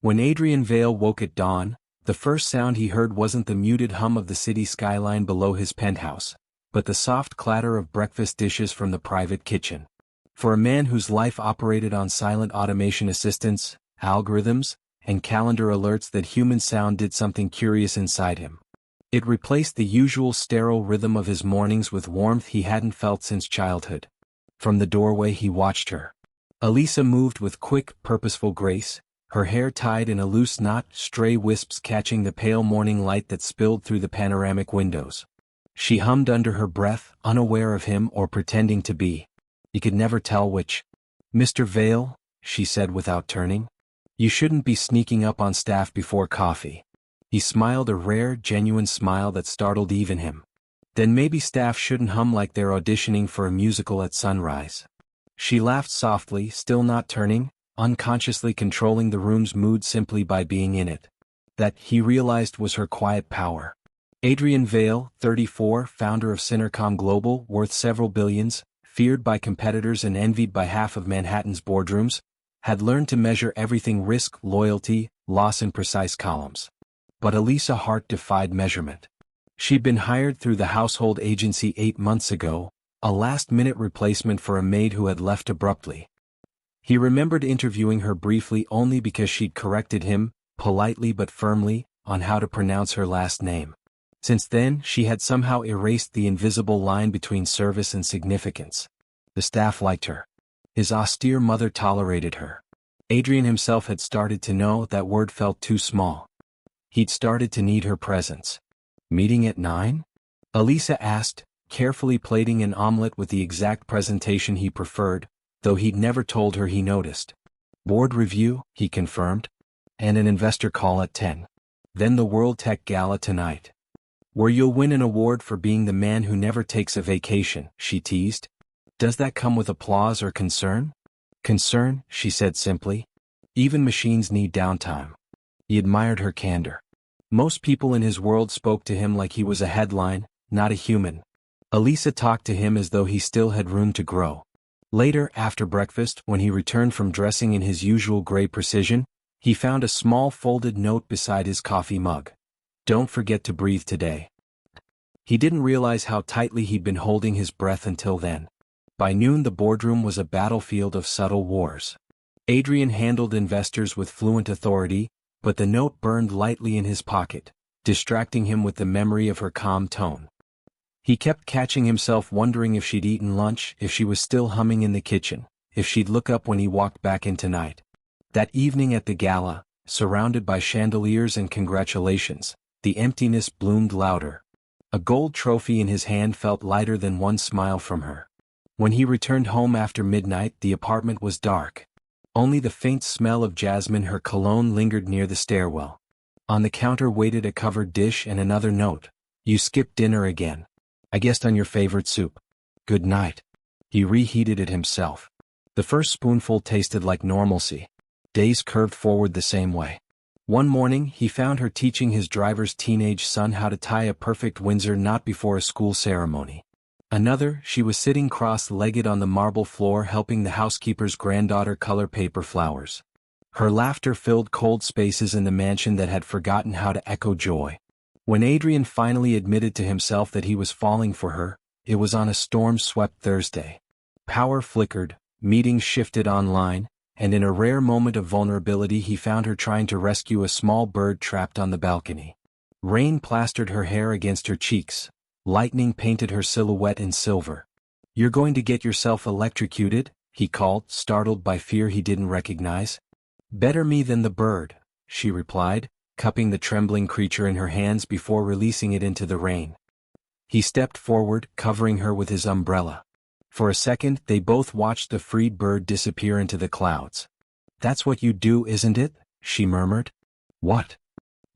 When Adrian Vale woke at dawn, the first sound he heard wasn't the muted hum of the city skyline below his penthouse, but the soft clatter of breakfast dishes from the private kitchen. For a man whose life operated on silent automation assistants, algorithms, and calendar alerts, that human sound did something curious inside him. It replaced the usual sterile rhythm of his mornings with warmth he hadn't felt since childhood. From the doorway he watched her. Elisa moved with quick, purposeful grace, her hair tied in a loose knot, stray wisps catching the pale morning light that spilled through the panoramic windows. She hummed under her breath, unaware of him or pretending to be. He could never tell which. "Mr. Vale," she said without turning. "You shouldn't be sneaking up on staff before coffee." He smiled, a rare, genuine smile that startled even him. "Then maybe staff shouldn't hum like they're auditioning for a musical at sunrise." She laughed softly, still not turning, unconsciously controlling the room's mood simply by being in it. That, he realized, was her quiet power. Adrian Vale, 34, founder of Cinercom Global, worth several billions, feared by competitors and envied by half of Manhattan's boardrooms, had learned to measure everything: risk, loyalty, loss in precise columns. But Elisa Hart defied measurement. She'd been hired through the household agency 8 months ago, a last-minute replacement for a maid who had left abruptly. He remembered interviewing her briefly only because she'd corrected him, politely but firmly, on how to pronounce her last name. Since then, she had somehow erased the invisible line between service and significance. The staff liked her. His austere mother tolerated her. Adrian himself had started to know that word felt too small. He'd started to need her presence. "Meeting at 9?" Elisa asked, carefully plating an omelet with the exact presentation he preferred, though he'd never told her he noticed. "Board review," he confirmed. "And an investor call at 10. Then the World Tech Gala tonight. Where you'll win an award for being the man who never takes a vacation," she teased. "Does that come with applause or concern?" "Concern," she said simply. "Even machines need downtime." He admired her candor. Most people in his world spoke to him like he was a headline, not a human. Elisa talked to him as though he still had room to grow. Later, after breakfast, when he returned from dressing in his usual gray precision, he found a small folded note beside his coffee mug. "Don't forget to breathe today." He didn't realize how tightly he'd been holding his breath until then. By noon the boardroom was a battlefield of subtle wars. Adrian handled investors with fluent authority, but the note burned lightly in his pocket, distracting him with the memory of her calm tone. He kept catching himself wondering if she'd eaten lunch, if she was still humming in the kitchen, if she'd look up when he walked back in tonight. That evening at the gala, surrounded by chandeliers and congratulations, the emptiness bloomed louder. A gold trophy in his hand felt lighter than one smile from her. When he returned home after midnight, the apartment was dark. Only the faint smell of jasmine, her cologne, lingered near the stairwell. On the counter waited a covered dish and another note. "You skipped dinner again. I guessed on your favorite soup. Good night." He reheated it himself. The first spoonful tasted like normalcy. Days curved forward the same way. One morning, he found her teaching his driver's teenage son how to tie a perfect Windsor knot before a school ceremony. Another, she was sitting cross-legged on the marble floor helping the housekeeper's granddaughter color paper flowers. Her laughter filled cold spaces in the mansion that had forgotten how to echo joy. When Adrian finally admitted to himself that he was falling for her, it was on a storm-swept Thursday. Power flickered, meetings shifted online, and in a rare moment of vulnerability he found her trying to rescue a small bird trapped on the balcony. Rain plastered her hair against her cheeks. Lightning painted her silhouette in silver. "You're going to get yourself electrocuted?" he called, startled by fear he didn't recognize. "Better me than the bird," she replied, cupping the trembling creature in her hands before releasing it into the rain. He stepped forward, covering her with his umbrella. For a second, they both watched the freed bird disappear into the clouds. "That's what you do, isn't it?" she murmured. "What?"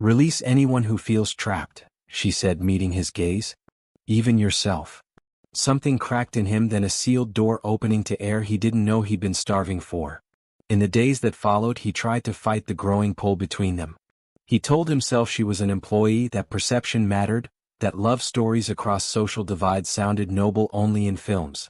"Release anyone who feels trapped," she said, meeting his gaze. "Even yourself." Something cracked in him, then a sealed door opening to air he didn't know he'd been starving for. In the days that followed, he tried to fight the growing pull between them. He told himself she was an employee, that perception mattered, that love stories across social divides sounded noble only in films.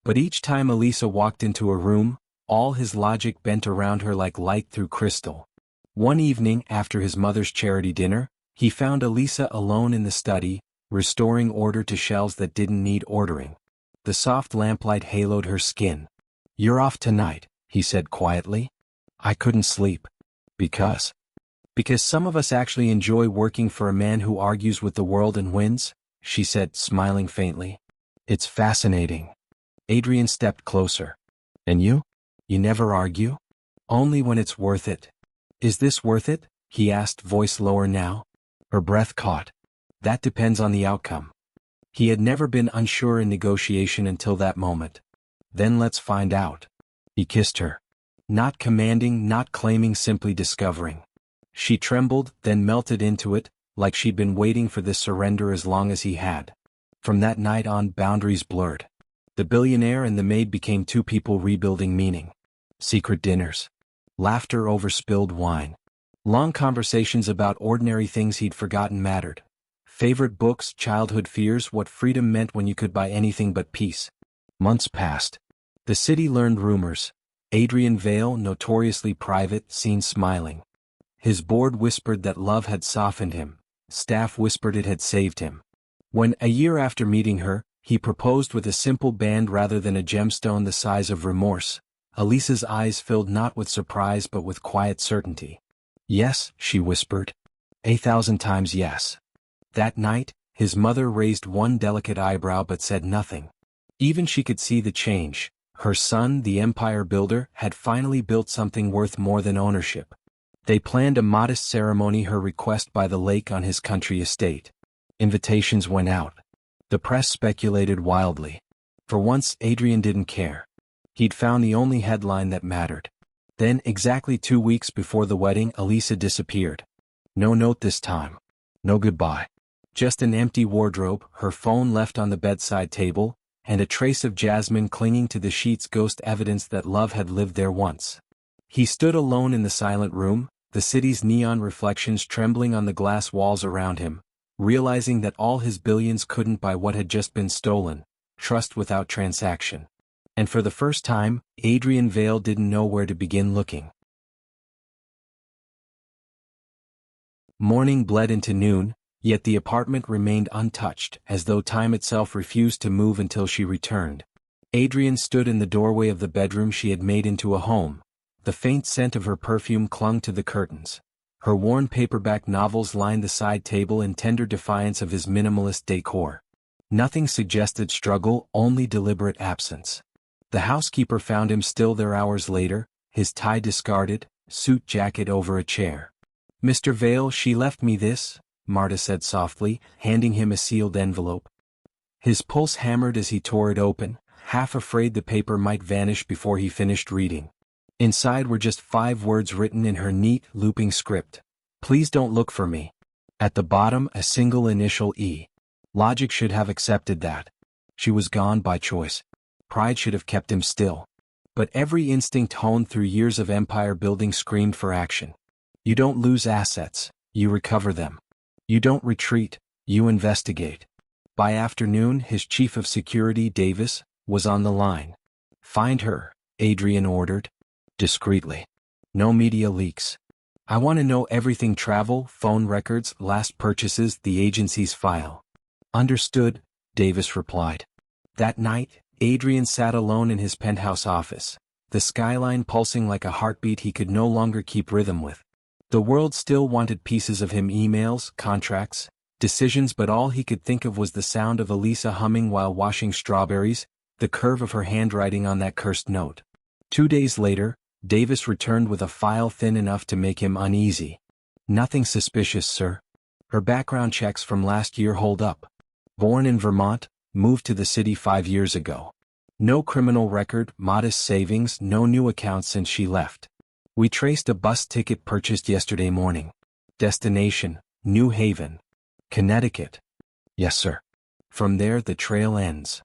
But each time Elisa walked into a room, all his logic bent around her like light through crystal. One evening after his mother's charity dinner, he found Elisa alone in the study, restoring order to shelves that didn't need ordering. The soft lamplight haloed her skin. "You're off tonight," he said quietly. "I couldn't sleep. Because some of us actually enjoy working for a man who argues with the world and wins," she said, smiling faintly. "It's fascinating." Adrian stepped closer. "And you? You never argue?" "Only when it's worth it." "Is this worth it?" he asked, voice lower now. Her breath caught. "That depends on the outcome." He had never been unsure in negotiation until that moment. "Then let's find out." He kissed her. Not commanding, not claiming, simply discovering. She trembled, then melted into it, like she'd been waiting for this surrender as long as he had. From that night on, boundaries blurred. The billionaire and the maid became two people rebuilding meaning. Secret dinners. Laughter over spilled wine. Long conversations about ordinary things he'd forgotten mattered. Favorite books, childhood fears, what freedom meant when you could buy anything but peace. Months passed. The city learned rumors. Adrian Vale, notoriously private, seen smiling. His board whispered that love had softened him. Staff whispered it had saved him. When, a year after meeting her, he proposed with a simple band rather than a gemstone the size of remorse, Elisa's eyes filled not with surprise but with quiet certainty. "Yes," she whispered. 1,000 times yes. That night, his mother raised one delicate eyebrow but said nothing. Even she could see the change. Her son, the empire builder, had finally built something worth more than ownership. They planned a modest ceremony, her request, by the lake on his country estate. Invitations went out. The press speculated wildly. For once, Adrian didn't care. He'd found the only headline that mattered. Then, exactly 2 weeks before the wedding, Elisa disappeared. No note this time. No goodbye. Just an empty wardrobe, her phone left on the bedside table, and a trace of jasmine clinging to the sheets, ghost evidence that love had lived there once. He stood alone in the silent room, the city's neon reflections trembling on the glass walls around him, realizing that all his billions couldn't buy what had just been stolen, trust without transaction. And for the first time, Adrian Vale didn't know where to begin looking. Morning bled into noon, yet the apartment remained untouched, as though time itself refused to move until she returned. Adrian stood in the doorway of the bedroom she had made into a home. The faint scent of her perfume clung to the curtains. Her worn paperback novels lined the side table in tender defiance of his minimalist decor. Nothing suggested struggle, only deliberate absence. The housekeeper found him still there hours later, his tie discarded, suit jacket over a chair. "Mr. Vale, she left me this," Marta said softly, handing him a sealed envelope. His pulse hammered as he tore it open, half afraid the paper might vanish before he finished reading. Inside were just 5 words written in her neat, looping script. "Please don't look for me." At the bottom, a single initial E. Logic should have accepted that. She was gone by choice. Pride should have kept him still. But every instinct honed through years of empire building screamed for action. You don't lose assets, you recover them. You don't retreat, you investigate. By afternoon, his chief of security, Davis, was on the line. "Find her," Adrian ordered. Discreetly. "No media leaks. I want to know everything: travel, phone records, last purchases, the agency's file." "Understood," Davis replied. That night, Adrian sat alone in his penthouse office, the skyline pulsing like a heartbeat he could no longer keep rhythm with. The world still wanted pieces of him: emails, contracts, decisions, but all he could think of was the sound of Elisa humming while washing strawberries, the curve of her handwriting on that cursed note. 2 days later, Davis returned with a file thin enough to make him uneasy. "Nothing suspicious, sir. Her background checks from last year hold up. Born in Vermont, moved to the city 5 years ago. No criminal record, modest savings, no new accounts since she left. We traced a bus ticket purchased yesterday morning. Destination, New Haven, Connecticut." "Yes, sir." "From there the trail ends."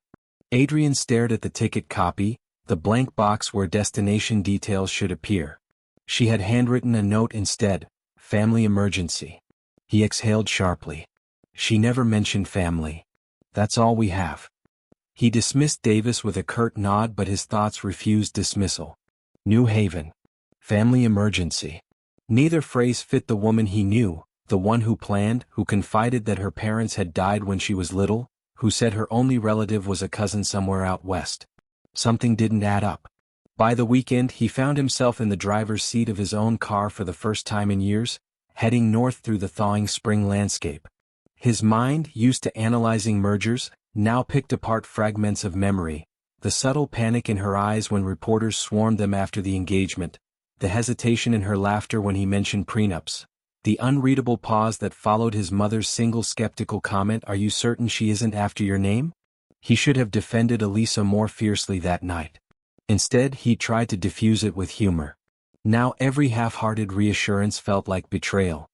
Adrian stared at the ticket copy, the blank box where destination details should appear. She had handwritten a note instead: "Family emergency." He exhaled sharply. She never mentioned family. "That's all we have." He dismissed Davis with a curt nod, but his thoughts refused dismissal. New Haven. Family emergency. Neither phrase fit the woman he knew, the one who planned, who confided that her parents had died when she was little, who said her only relative was a cousin somewhere out west. Something didn't add up. By the weekend, he found himself in the driver's seat of his own car for the first time in years, heading north through the thawing spring landscape. His mind, used to analyzing mergers, now picked apart fragments of memory, the subtle panic in her eyes when reporters swarmed them after the engagement, the hesitation in her laughter when he mentioned prenups, the unreadable pause that followed his mother's single skeptical comment, "Are you certain she isn't after your name?" He should have defended Elisa more fiercely that night. Instead, he tried to diffuse it with humor. Now every half-hearted reassurance felt like betrayal.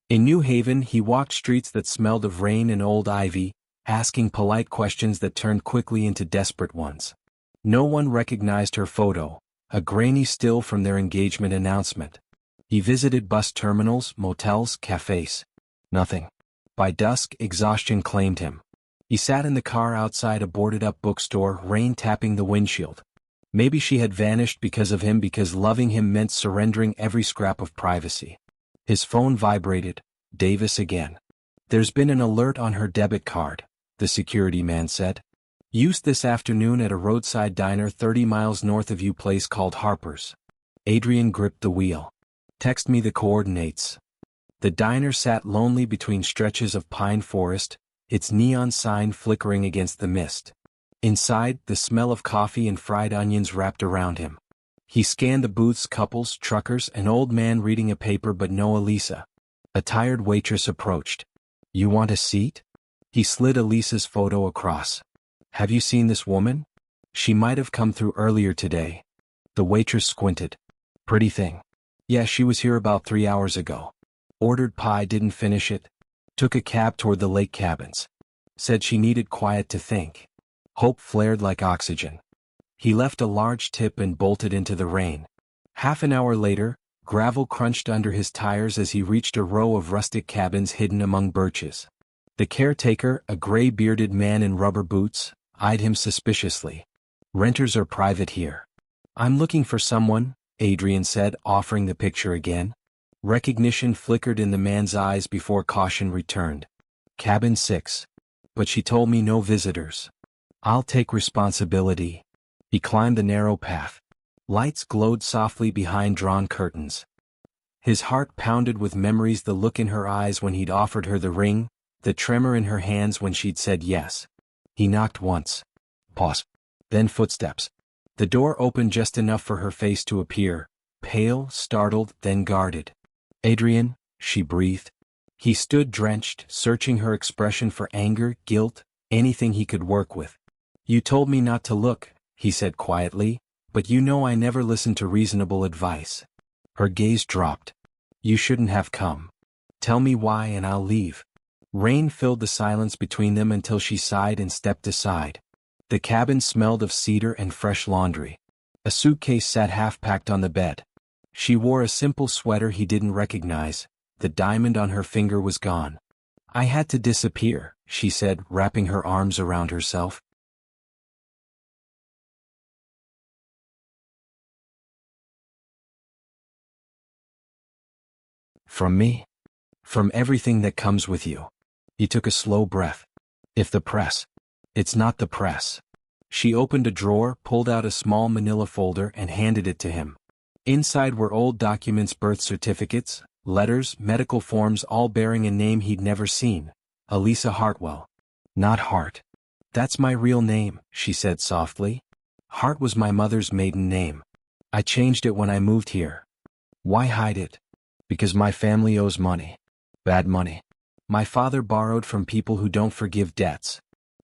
In New Haven, he walked streets that smelled of rain and old ivy, asking polite questions that turned quickly into desperate ones. No one recognized her photo, a grainy still from their engagement announcement. He visited bus terminals, motels, cafes. Nothing. By dusk, exhaustion claimed him. He sat in the car outside a boarded-up bookstore, rain tapping the windshield. Maybe she had vanished because of him, because loving him meant surrendering every scrap of privacy. His phone vibrated. Davis again. "There's been an alert on her debit card," the security man said. "Used this afternoon at a roadside diner 30 miles north of you, place called Harper's." Adrian gripped the wheel. "Text me the coordinates." The diner sat lonely between stretches of pine forest, its neon sign flickering against the mist. Inside, the smell of coffee and fried onions wrapped around him. He scanned the booths, couples, truckers, an old man reading a paper, but no Elisa. A tired waitress approached. "You want a seat?" He slid Elisa's photo across. "Have you seen this woman? She might have come through earlier today." The waitress squinted. "Pretty thing." "Yeah, she was here about 3 hours ago. Ordered pie, didn't finish it. Took a cab toward the lake cabins. Said she needed quiet to think." Hope flared like oxygen. He left a large tip and bolted into the rain. Half an hour later, gravel crunched under his tires as he reached a row of rustic cabins hidden among birches. The caretaker, a gray-bearded man in rubber boots, eyed him suspiciously. "Renters are private here." "I'm looking for someone," Adrian said, offering the picture again. Recognition flickered in the man's eyes before caution returned. "Cabin 6. But she told me no visitors." "I'll take responsibility." He climbed the narrow path. Lights glowed softly behind drawn curtains. His heart pounded with memories, the look in her eyes when he'd offered her the ring, the tremor in her hands when she'd said yes. He knocked once. Pause. Then footsteps. The door opened just enough for her face to appear, pale, startled, then guarded. "Adrian," she breathed. He stood drenched, searching her expression for anger, guilt, anything he could work with. "You told me not to look," he said quietly, "but you know I never listen to reasonable advice." Her gaze dropped. "You shouldn't have come. Tell me why and I'll leave." Rain filled the silence between them until she sighed and stepped aside. The cabin smelled of cedar and fresh laundry. A suitcase sat half-packed on the bed. She wore a simple sweater he didn't recognize. The diamond on her finger was gone. "I had to disappear," she said, wrapping her arms around herself. "From me? From everything that comes with you." He took a slow breath. "If the press." "It's not the press." She opened a drawer, pulled out a small manila folder and handed it to him. Inside were old documents, birth certificates, letters, medical forms, all bearing a name he'd never seen. Elisa Hartwell. "Not Hart. That's my real name," she said softly. "Hart was my mother's maiden name. I changed it when I moved here." "Why hide it?" "Because my family owes money. Bad money. My father borrowed from people who don't forgive debts.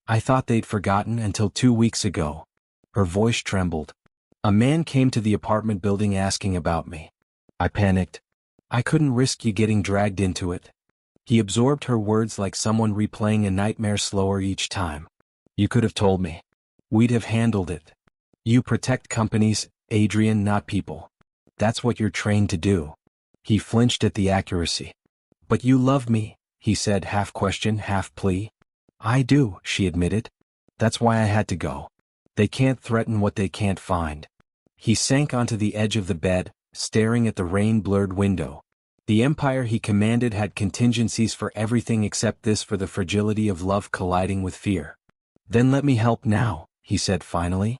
I thought they'd forgotten until 2 weeks ago." Her voice trembled. "A man came to the apartment building asking about me. I panicked. I couldn't risk you getting dragged into it." He absorbed her words like someone replaying a nightmare, slower each time. "You could have told me. We'd have handled it. You protect companies, Adrian, not people. That's what you're trained to do." He flinched at the accuracy. "But you love me," he said, half question, half plea. "I do," she admitted. "That's why I had to go. They can't threaten what they can't find." He sank onto the edge of the bed, staring at the rain-blurred window. The empire he commanded had contingencies for everything except this, for the fragility of love colliding with fear. Then let me help now, he said finally.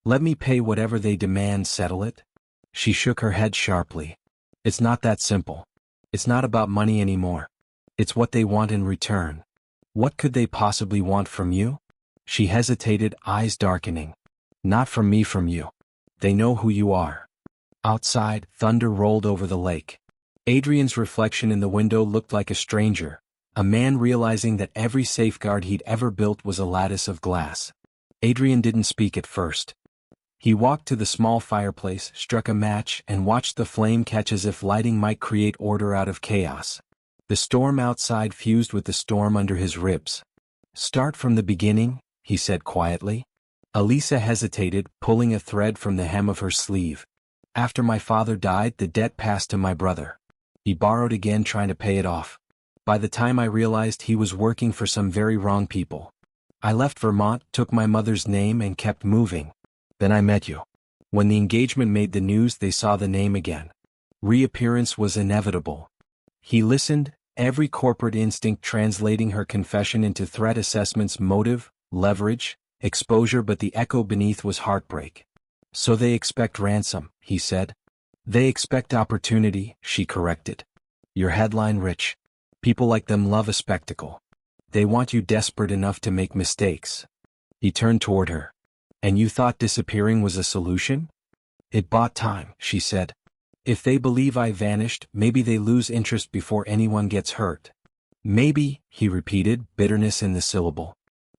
Let me pay whatever they demand, settle it. She shook her head sharply. It's not that simple. It's not about money anymore. It's what they want in return. What could they possibly want from you? She hesitated, eyes darkening. Not from me, from you. They know who you are. Outside, thunder rolled over the lake. Adrian's reflection in the window looked like a stranger, a man realizing that every safeguard he'd ever built was a lattice of glass. Adrian didn't speak at first. He walked to the small fireplace, struck a match, and watched the flame catch as if lighting might create order out of chaos. The storm outside fused with the storm under his ribs. Start from the beginning, he said quietly. Elisa hesitated, pulling a thread from the hem of her sleeve. After my father died, the debt passed to my brother. He borrowed again, trying to pay it off. By the time I realized, he was working for some very wrong people. I left Vermont, took my mother's name, and kept moving. Then I met you. When the engagement made the news, they saw the name again. Reappearance was inevitable. He listened, every corporate instinct translating her confession into threat assessments, motive, leverage, exposure, but the echo beneath was heartbreak. So they expect ransom, he said. They expect opportunity, she corrected. You're headline rich. People like them love a spectacle. They want you desperate enough to make mistakes. He turned toward her. And you thought disappearing was a solution? It bought time, she said. If they believe I vanished, maybe they lose interest before anyone gets hurt. Maybe, he repeated, bitterness in the syllable.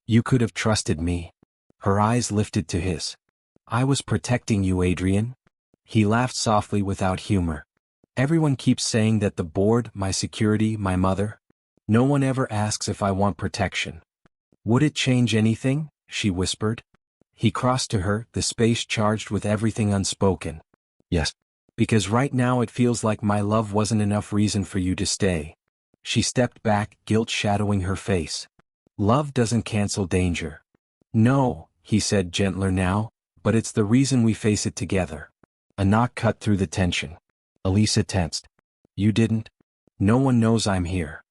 You could have trusted me. Her eyes lifted to his. I was protecting you, Adrian. He laughed softly without humor. Everyone keeps saying that, the board, my security, my mother. No one ever asks if I want protection. Would it change anything? She whispered. He crossed to her, the space charged with everything unspoken. Yes. Because right now it feels like my love wasn't enough reason for you to stay. She stepped back, guilt shadowing her face. Love doesn't cancel danger. No, he said gentler now, but it's the reason we face it together. A knock cut through the tension. Elisa tensed. You didn't? No one knows I'm here.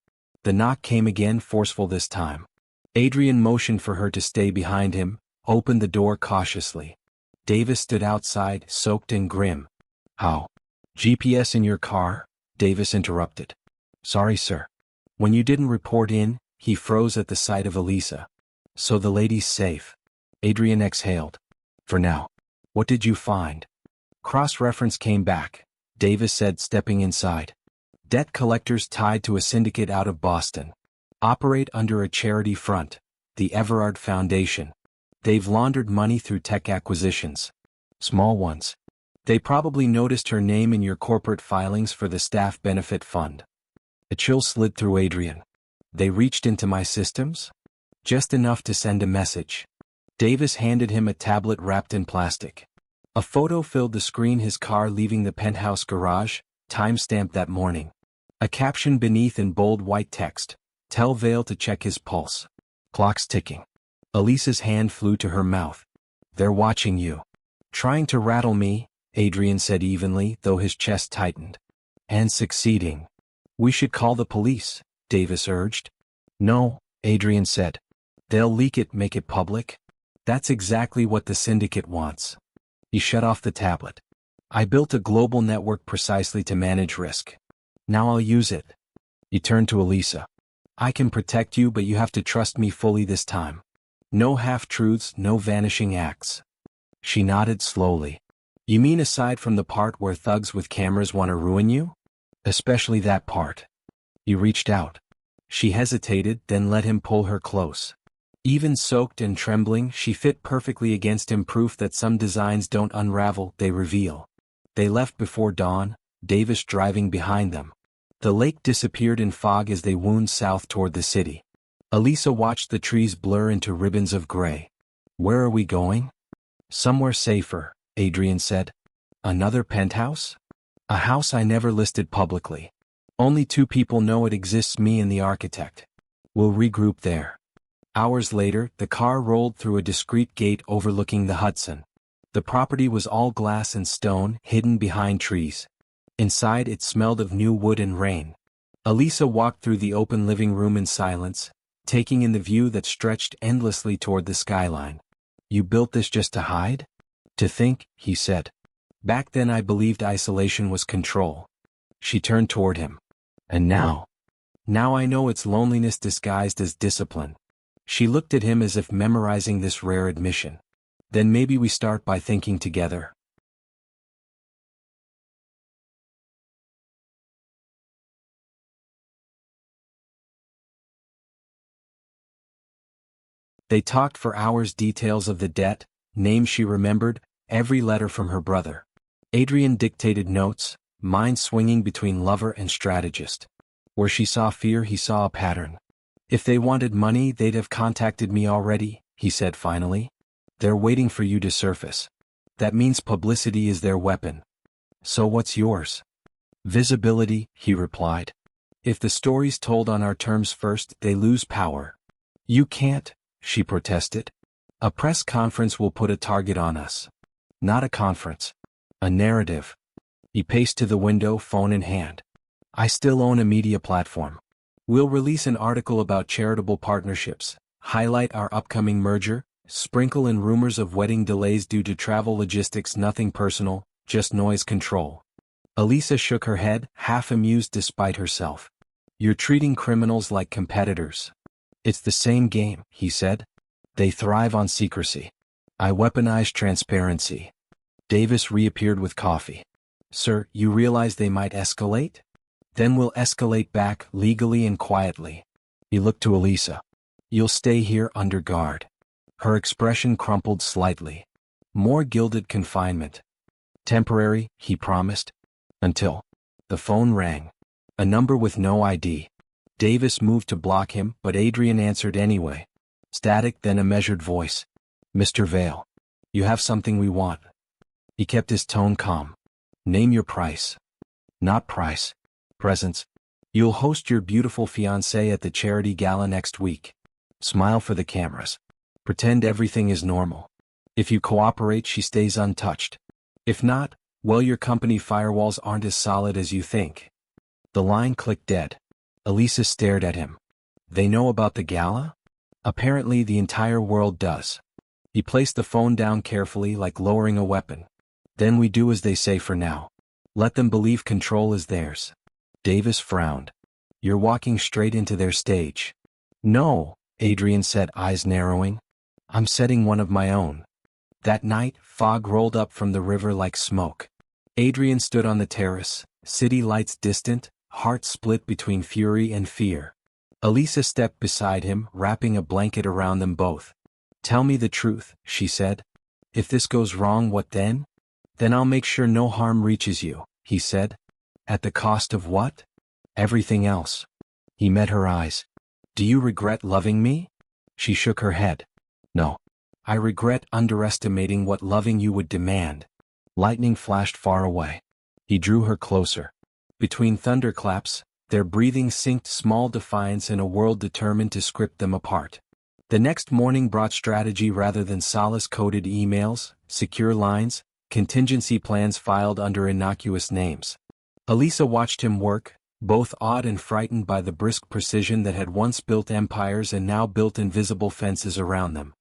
The knock came again, forceful this time. Adrian motioned for her to stay behind him, opened the door cautiously. Davis stood outside, soaked and grim. How? GPS in your car? Davis interrupted. Sorry, sir. When you didn't report in, he froze at the sight of Elisa. So the lady's safe. Adrian exhaled. For now. What did you find? Cross-reference came back, Davis said, stepping inside. Debt collectors tied to a syndicate out of Boston. Operate under a charity front, the Everard Foundation. They've laundered money through tech acquisitions. Small ones. They probably noticed her name in your corporate filings for the staff benefit fund. A chill slid through Adrian. They reached into my systems? Just enough to send a message. Davis handed him a tablet wrapped in plastic. A photo filled the screen, his car leaving the penthouse garage, time-stamped that morning. A caption beneath in bold white text. Tell Vale to check his pulse. Clock's ticking. Elisa's hand flew to her mouth. They're watching you. Trying to rattle me, Adrian said evenly, though his chest tightened. And succeeding. We should call the police, Davis urged. No, Adrian said. They'll leak it, make it public. That's exactly what the syndicate wants. He shut off the tablet. I built a global network precisely to manage risk. Now I'll use it. He turned to Elisa. I can protect you, but you have to trust me fully this time. No half-truths, no vanishing acts. She nodded slowly. You mean aside from the part where thugs with cameras want to ruin you? Especially that part. He reached out. She hesitated, then let him pull her close. Even soaked and trembling, she fit perfectly against him, proof that some designs don't unravel, they reveal. They left before dawn, Davis driving behind them. The lake disappeared in fog as they wound south toward the city. Elisa watched the trees blur into ribbons of gray. Where are we going? Somewhere safer, Adrian said. Another penthouse? A house I never listed publicly. Only 2 people know it exists, me and the architect. We'll regroup there. Hours later, the car rolled through a discreet gate overlooking the Hudson. The property was all glass and stone, hidden behind trees. Inside it smelled of new wood and rain. Elisa walked through the open living room in silence, taking in the view that stretched endlessly toward the skyline. "You built this just to hide?" "To think," he said. "Back then I believed isolation was control." She turned toward him. "And now?" "Now I know it's loneliness disguised as discipline." She looked at him as if memorizing this rare admission. "Then maybe we start by thinking together." They talked for hours, details of the debt, names she remembered, every letter from her brother. Adrian dictated notes, mind swinging between lover and strategist. Where she saw fear, he saw a pattern. "If they wanted money, they'd have contacted me already," he said finally. "They're waiting for you to surface. That means publicity is their weapon." "So what's yours?" "Visibility," he replied. "If the story's told on our terms first, they lose power." "You can't," she protested. "A press conference will put a target on us." "Not a conference. A narrative." He paced to the window, phone in hand. "I still own a media platform. We'll release an article about charitable partnerships, highlight our upcoming merger, sprinkle in rumors of wedding delays due to travel logistics. Nothing personal, just noise control." Elisa shook her head, half amused despite herself. "You're treating criminals like competitors." "It's the same game," he said. "They thrive on secrecy. I weaponize transparency." Davis reappeared with coffee. "Sir, you realize they might escalate? Then we'll escalate back, legally and quietly." He looked to Elisa. "You'll stay here under guard." Her expression crumpled slightly. "More gilded confinement." "Temporary," he promised. "Until." The phone rang. A number with no ID. Davis moved to block him, but Adrian answered anyway. Static, then a measured voice. "Mr. Vale. You have something we want." He kept his tone calm. "Name your price." "Not price. Presents. You'll host your beautiful fiancée at the charity gala next week. Smile for the cameras. Pretend everything is normal. If you cooperate, she stays untouched. If not, well, your company firewalls aren't as solid as you think." The line clicked dead. Elisa stared at him. "They know about the gala?" "Apparently the entire world does." He placed the phone down carefully, like lowering a weapon. "Then we do as they say for now. Let them believe control is theirs." Davis frowned. "You're walking straight into their stage." "No," Adrian said, eyes narrowing. "I'm setting one of my own." That night, fog rolled up from the river like smoke. Adrian stood on the terrace, city lights distant, heart split between fury and fear. Elisa stepped beside him, wrapping a blanket around them both. "Tell me the truth," she said. "If this goes wrong, what then?" "Then I'll make sure no harm reaches you," he said. "At the cost of what?" "Everything else." He met her eyes. "Do you regret loving me?" She shook her head. "No. I regret underestimating what loving you would demand." Lightning flashed far away. He drew her closer. Between thunderclaps, their breathing synced, small defiance in a world determined to script them apart. The next morning brought strategy rather than solace-coded emails, secure lines, contingency plans filed under innocuous names. Elisa watched him work, both awed and frightened by the brisk precision that had once built empires and now built invisible fences around them.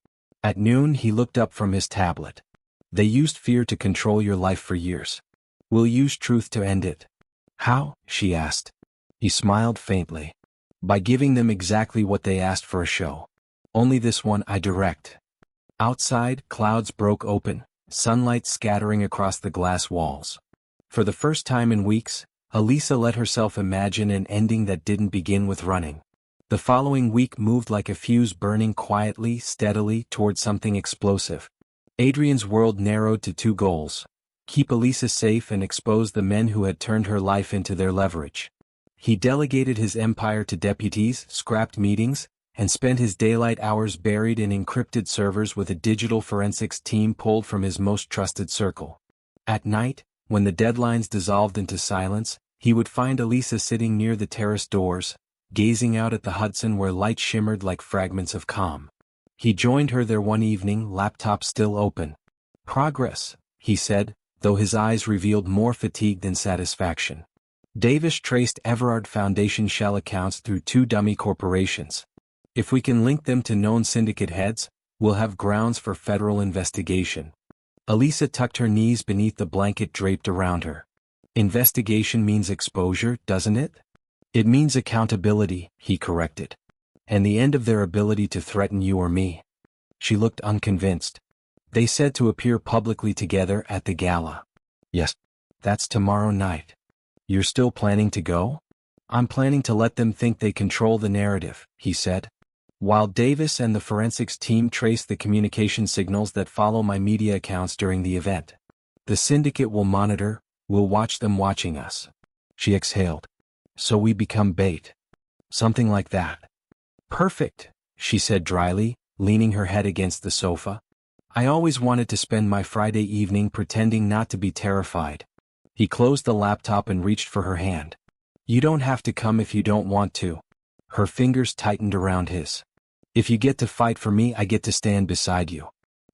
At noon he looked up from his tablet. "They used fear to control your life for years. We'll use truth to end it." "How?" she asked. He smiled faintly. "By giving them exactly what they asked for, a show. Only this one I direct." Outside, clouds broke open, sunlight scattering across the glass walls. For the first time in weeks, Elisa let herself imagine an ending that didn't begin with running. The following week moved like a fuse burning quietly, steadily, toward something explosive. Adrian's world narrowed to two goals: keep Elisa safe and expose the men who had turned her life into their leverage. He delegated his empire to deputies, scrapped meetings, and spent his daylight hours buried in encrypted servers with a digital forensics team pulled from his most trusted circle. At night, when the deadlines dissolved into silence, he would find Elisa sitting near the terrace doors, gazing out at the Hudson where light shimmered like fragments of calm. He joined her there one evening, laptop still open. "Progress," he said, though his eyes revealed more fatigue than satisfaction. Davis traced Everard Foundation shell accounts through 2 dummy corporations. If we can link them to known syndicate heads, we'll have grounds for federal investigation. Elisa tucked her knees beneath the blanket draped around her. Investigation means exposure, doesn't it? It means accountability, he corrected. And the end of their ability to threaten you or me. She looked unconvinced. They said to appear publicly together at the gala. Yes. That's tomorrow night. You're still planning to go? I'm planning to let them think they control the narrative, he said. While Davis and the forensics team trace the communication signals that follow my media accounts during the event. The syndicate will monitor, we'll watch them watching us. She exhaled. So we become bait. Something like that. Perfect, she said dryly, leaning her head against the sofa. I always wanted to spend my Friday evening pretending not to be terrified. He closed the laptop and reached for her hand. You don't have to come if you don't want to. Her fingers tightened around his. If you get to fight for me, I get to stand beside you.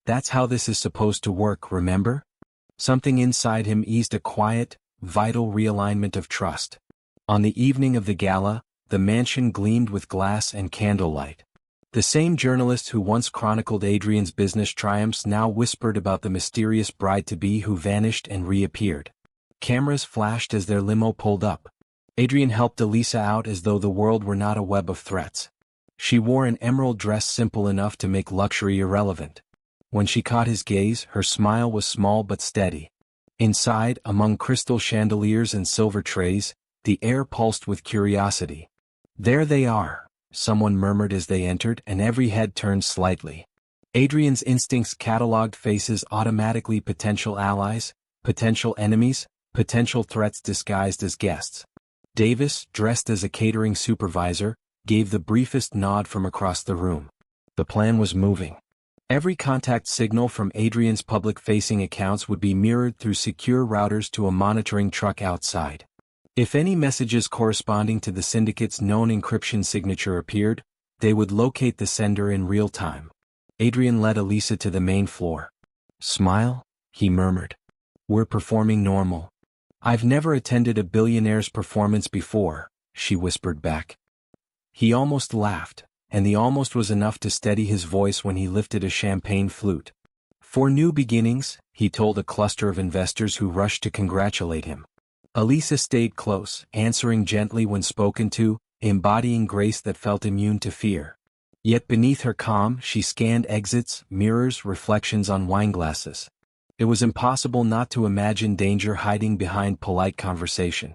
That's how this is supposed to work, remember? Something inside him eased a quiet, vital realignment of trust. On the evening of the gala, the mansion gleamed with glass and candlelight. The same journalist who once chronicled Adrian's business triumphs now whispered about the mysterious bride-to-be who vanished and reappeared. Cameras flashed as their limo pulled up. Adrian helped Elisa out as though the world were not a web of threats. She wore an emerald dress simple enough to make luxury irrelevant. When she caught his gaze, her smile was small but steady. Inside, among crystal chandeliers and silver trays, the air pulsed with curiosity. There they are, someone murmured as they entered, and every head turned slightly. Adrian's instincts cataloged faces automatically: potential allies, potential enemies, potential threats disguised as guests. Davis, dressed as a catering supervisor, gave the briefest nod from across the room. The plan was moving. Every contact signal from Adrian's public-facing accounts would be mirrored through secure routers to a monitoring truck outside. If any messages corresponding to the syndicate's known encryption signature appeared, they would locate the sender in real time. Adrian led Elisa to the main floor. Smile, he murmured. We're performing normal. I've never attended a Billionaire's performance before, she whispered back. He almost laughed, and the almost was enough to steady his voice when he lifted a champagne flute. For new beginnings, he told a cluster of investors who rushed to congratulate him. Elisa stayed close, answering gently when spoken to, embodying grace that felt immune to fear. Yet beneath her calm, she scanned exits, mirrors, reflections on wineglasses. It was impossible not to imagine danger hiding behind polite conversation.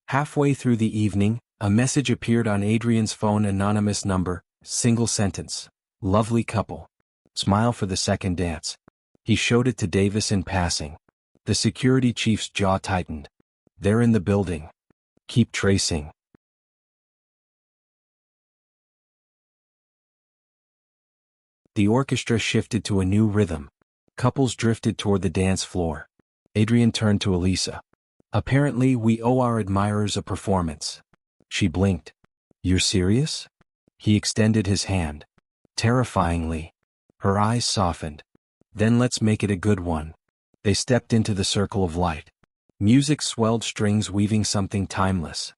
Halfway through the evening, a message appeared on Adrian's phone: anonymous number, single sentence. Lovely couple. Smile for the second dance. He showed it to Davis in passing. The security chief's jaw tightened. They're in the building. Keep tracing. The orchestra shifted to a new rhythm. Couples drifted toward the dance floor. Adrian turned to Elisa. Apparently, we owe our admirers a performance. She blinked. You're serious? He extended his hand. Terrifyingly. Her eyes softened. Then let's make it a good one. They stepped into the circle of light. Music swelled, strings weaving something timeless.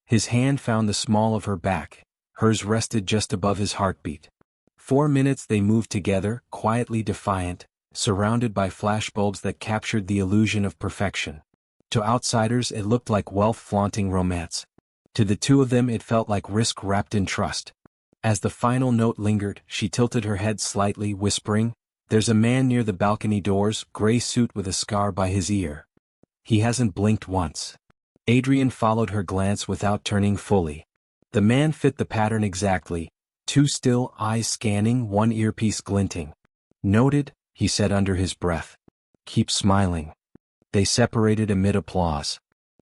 His hand found the small of her back. Hers rested just above his heartbeat. 4 minutes they moved together, quietly defiant, surrounded by flashbulbs that captured the illusion of perfection. To outsiders it looked like wealth-flaunting romance. To the two of them it felt like risk wrapped in trust. As the final note lingered, she tilted her head slightly, whispering, There's a man near the balcony doors, gray suit with a scar by his ear. He hasn't blinked once. Adrian followed her glance without turning fully. The man fit the pattern exactly, 2 still eyes scanning, 1 earpiece glinting. Noted, he said under his breath. Keep smiling. They separated amid applause.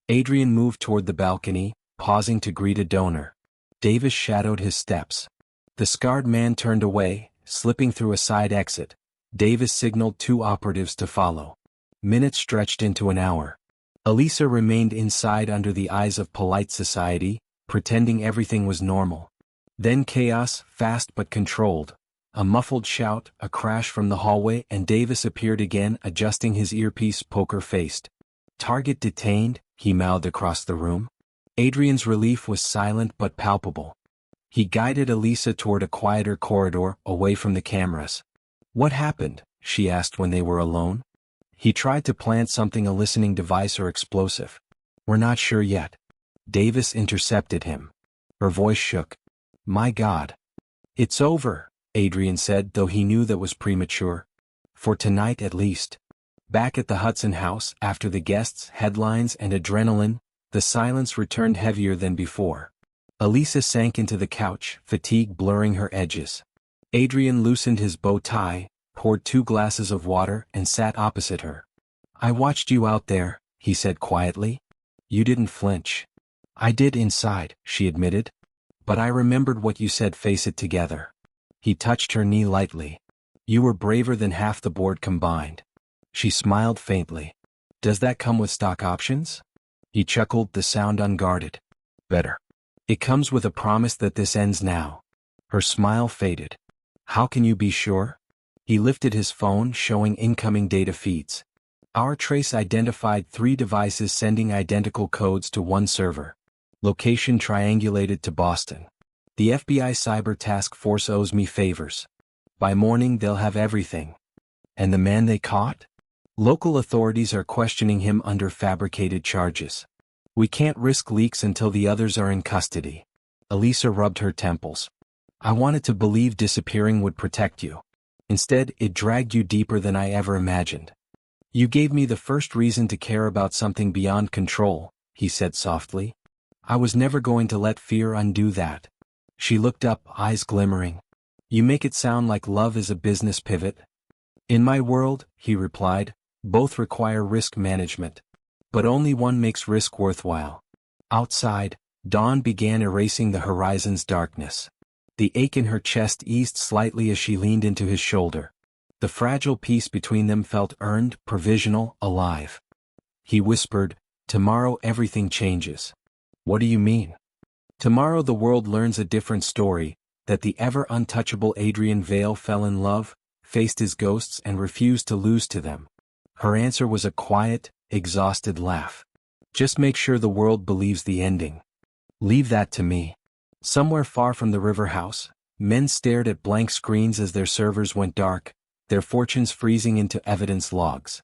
Adrian moved toward the balcony, pausing to greet a donor. Davis shadowed his steps. The scarred man turned away, slipping through a side exit. Davis signaled 2 operatives to follow. Minutes stretched into an hour. Elisa remained inside under the eyes of polite society, pretending everything was normal. Then chaos, fast but controlled. A muffled shout, a crash from the hallway, and Davis appeared again, adjusting his earpiece, poker-faced. "Target detained," he mouthed across the room. Adrian's relief was silent but palpable. He guided Elisa toward a quieter corridor, away from the cameras. "What happened?" she asked when they were alone. "He tried to plant something, a listening device or explosive. We're not sure yet." Davis intercepted him. Her voice shook. "My God." "It's over," Adrian said, though he knew that was premature. "For tonight at least." Back at the Hudson house, after the guests, headlines, and adrenaline, the silence returned heavier than before. Elisa sank into the couch, fatigue blurring her edges. Adrian loosened his bow tie, poured 2 glasses of water, and sat opposite her. "I watched you out there," he said quietly. "You didn't flinch." "I did inside," she admitted. "But I remembered what you said, face it together." He touched her knee lightly. "You were braver than half the board combined." She smiled faintly. "Does that come with stock options?" He chuckled, the sound unguarded. "Better. It comes with a promise that this ends now." Her smile faded. "How can you be sure?" He lifted his phone, showing incoming data feeds. "Our trace identified 3 devices sending identical codes to one server. Location triangulated to Boston. The FBI Cyber Task Force owes me favors. By morning they'll have everything." "And the man they caught?" "Local authorities are questioning him under fabricated charges. We can't risk leaks until the others are in custody." Elisa rubbed her temples. "I wanted to believe disappearing would protect you. Instead, it dragged you deeper than I ever imagined." "You gave me the first reason to care about something beyond control," he said softly. "I was never going to let fear undo that." She looked up, eyes glimmering. "You make it sound like love is a business pivot." "In my world," he replied, "both require risk management. But only one makes risk worthwhile." Outside, dawn began erasing the horizon's darkness. The ache in her chest eased slightly as she leaned into his shoulder. The fragile peace between them felt earned, provisional, alive. He whispered, "Tomorrow everything changes." "What do you mean?" "Tomorrow the world learns a different story, that the ever-untouchable Adrian Vale fell in love, faced his ghosts, and refused to lose to them." Her answer was a quiet, exhausted laugh. "Just make sure the world believes the ending. Leave that to me." Somewhere far from the river house, men stared at blank screens as their servers went dark, their fortunes freezing into evidence logs.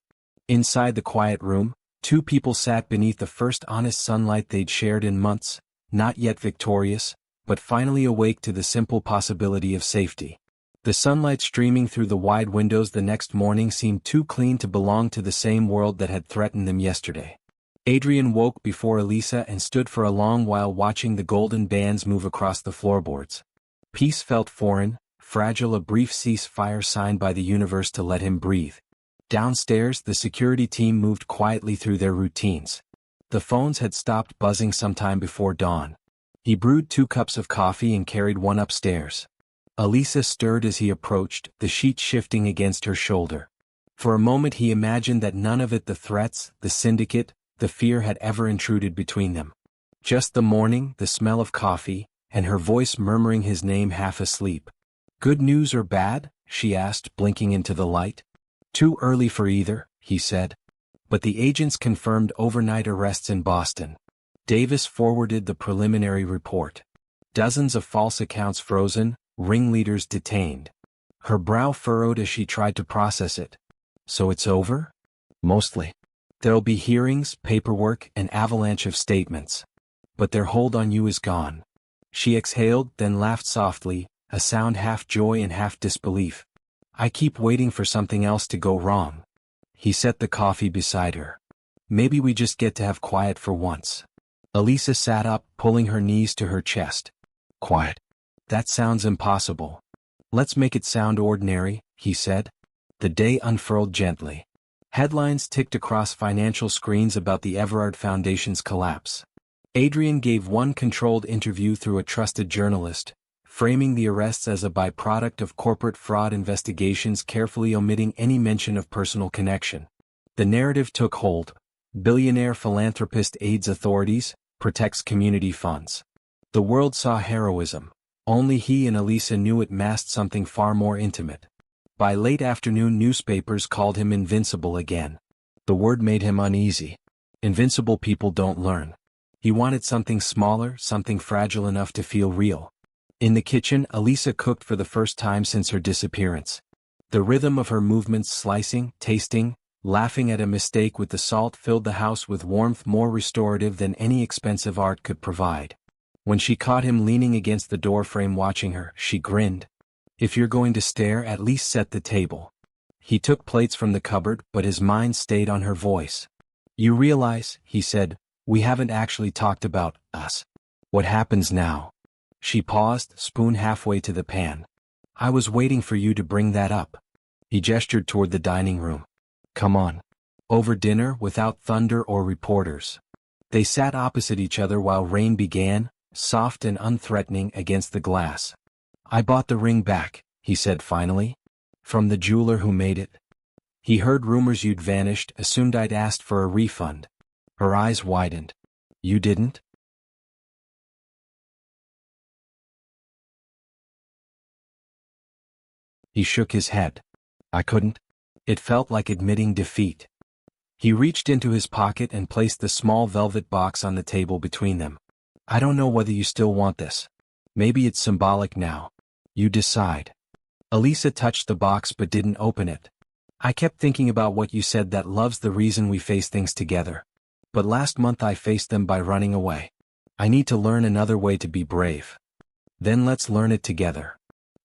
Inside the quiet room, 2 people sat beneath the first honest sunlight they'd shared in months, not yet victorious, but finally awake to the simple possibility of safety. The sunlight streaming through the wide windows the next morning seemed too clean to belong to the same world that had threatened them yesterday. Adrian woke before Elisa and stood for a long while watching the golden bands move across the floorboards. Peace felt foreign, fragile, a brief ceasefire signed by the universe to let him breathe. Downstairs, the security team moved quietly through their routines. The phones had stopped buzzing sometime before dawn. He brewed 2 cups of coffee and carried one upstairs. Elisa stirred as he approached, the sheet shifting against her shoulder. For a moment he imagined that none of it, the threats, the syndicate, the fear, had ever intruded between them. Just the morning, the smell of coffee, and her voice murmuring his name half asleep. "Good news or bad?" she asked, blinking into the light. "Too early for either," he said. But the agents confirmed overnight arrests in Boston. Davis forwarded the preliminary report. Dozens of false accounts frozen, ringleaders detained. Her brow furrowed as she tried to process it. "So it's over?" "Mostly. There'll be hearings, paperwork, an avalanche of statements. But their hold on you is gone." She exhaled, then laughed softly, a sound half joy and half disbelief. "I keep waiting for something else to go wrong." He set the coffee beside her. "Maybe we just get to have quiet for once." Elisa sat up, pulling her knees to her chest. "Quiet? That sounds impossible." "Let's make it sound ordinary," he said. The day unfurled gently. Headlines ticked across financial screens about the Everard Foundation's collapse. Adrian gave one controlled interview through a trusted journalist, framing the arrests as a byproduct of corporate fraud investigations, carefully omitting any mention of personal connection. The narrative took hold. Billionaire philanthropist aids authorities, protects community funds. The world saw heroism, Only he and Elisa knew it masked something far more intimate. By late afternoon, newspapers called him invincible again. The word made him uneasy. Invincible people don't learn. He wanted something smaller, something fragile enough to feel real. In the kitchen, Elisa cooked for the first time since her disappearance. The rhythm of her movements, slicing, tasting, laughing at a mistake with the salt, filled the house with warmth more restorative than any expensive art could provide. When she caught him leaning against the doorframe watching her, she grinned. "If you're going to stare, at least set the table." He took plates from the cupboard, but his mind stayed on her voice. "You realize," he said, "we haven't actually talked about us. What happens now?" She paused, spoon halfway to the pan. "I was waiting for you to bring that up." He gestured toward the dining room. "Come on. Over dinner, without thunder or reporters." They sat opposite each other while rain began, soft and unthreatening, against the glass. "I bought the ring back," he said finally. "From the jeweler who made it. He heard rumors you'd vanished, assumed I'd asked for a refund." Her eyes widened. "You didn't?" He shook his head. "I couldn't." It felt like admitting defeat. He reached into his pocket and placed the small velvet box on the table between them. "I don't know whether you still want this. Maybe it's symbolic now. You decide." Elisa touched the box but didn't open it. "I kept thinking about what you said, that love's the reason we face things together. But last month I faced them by running away. I need to learn another way to be brave. Then let's learn it together.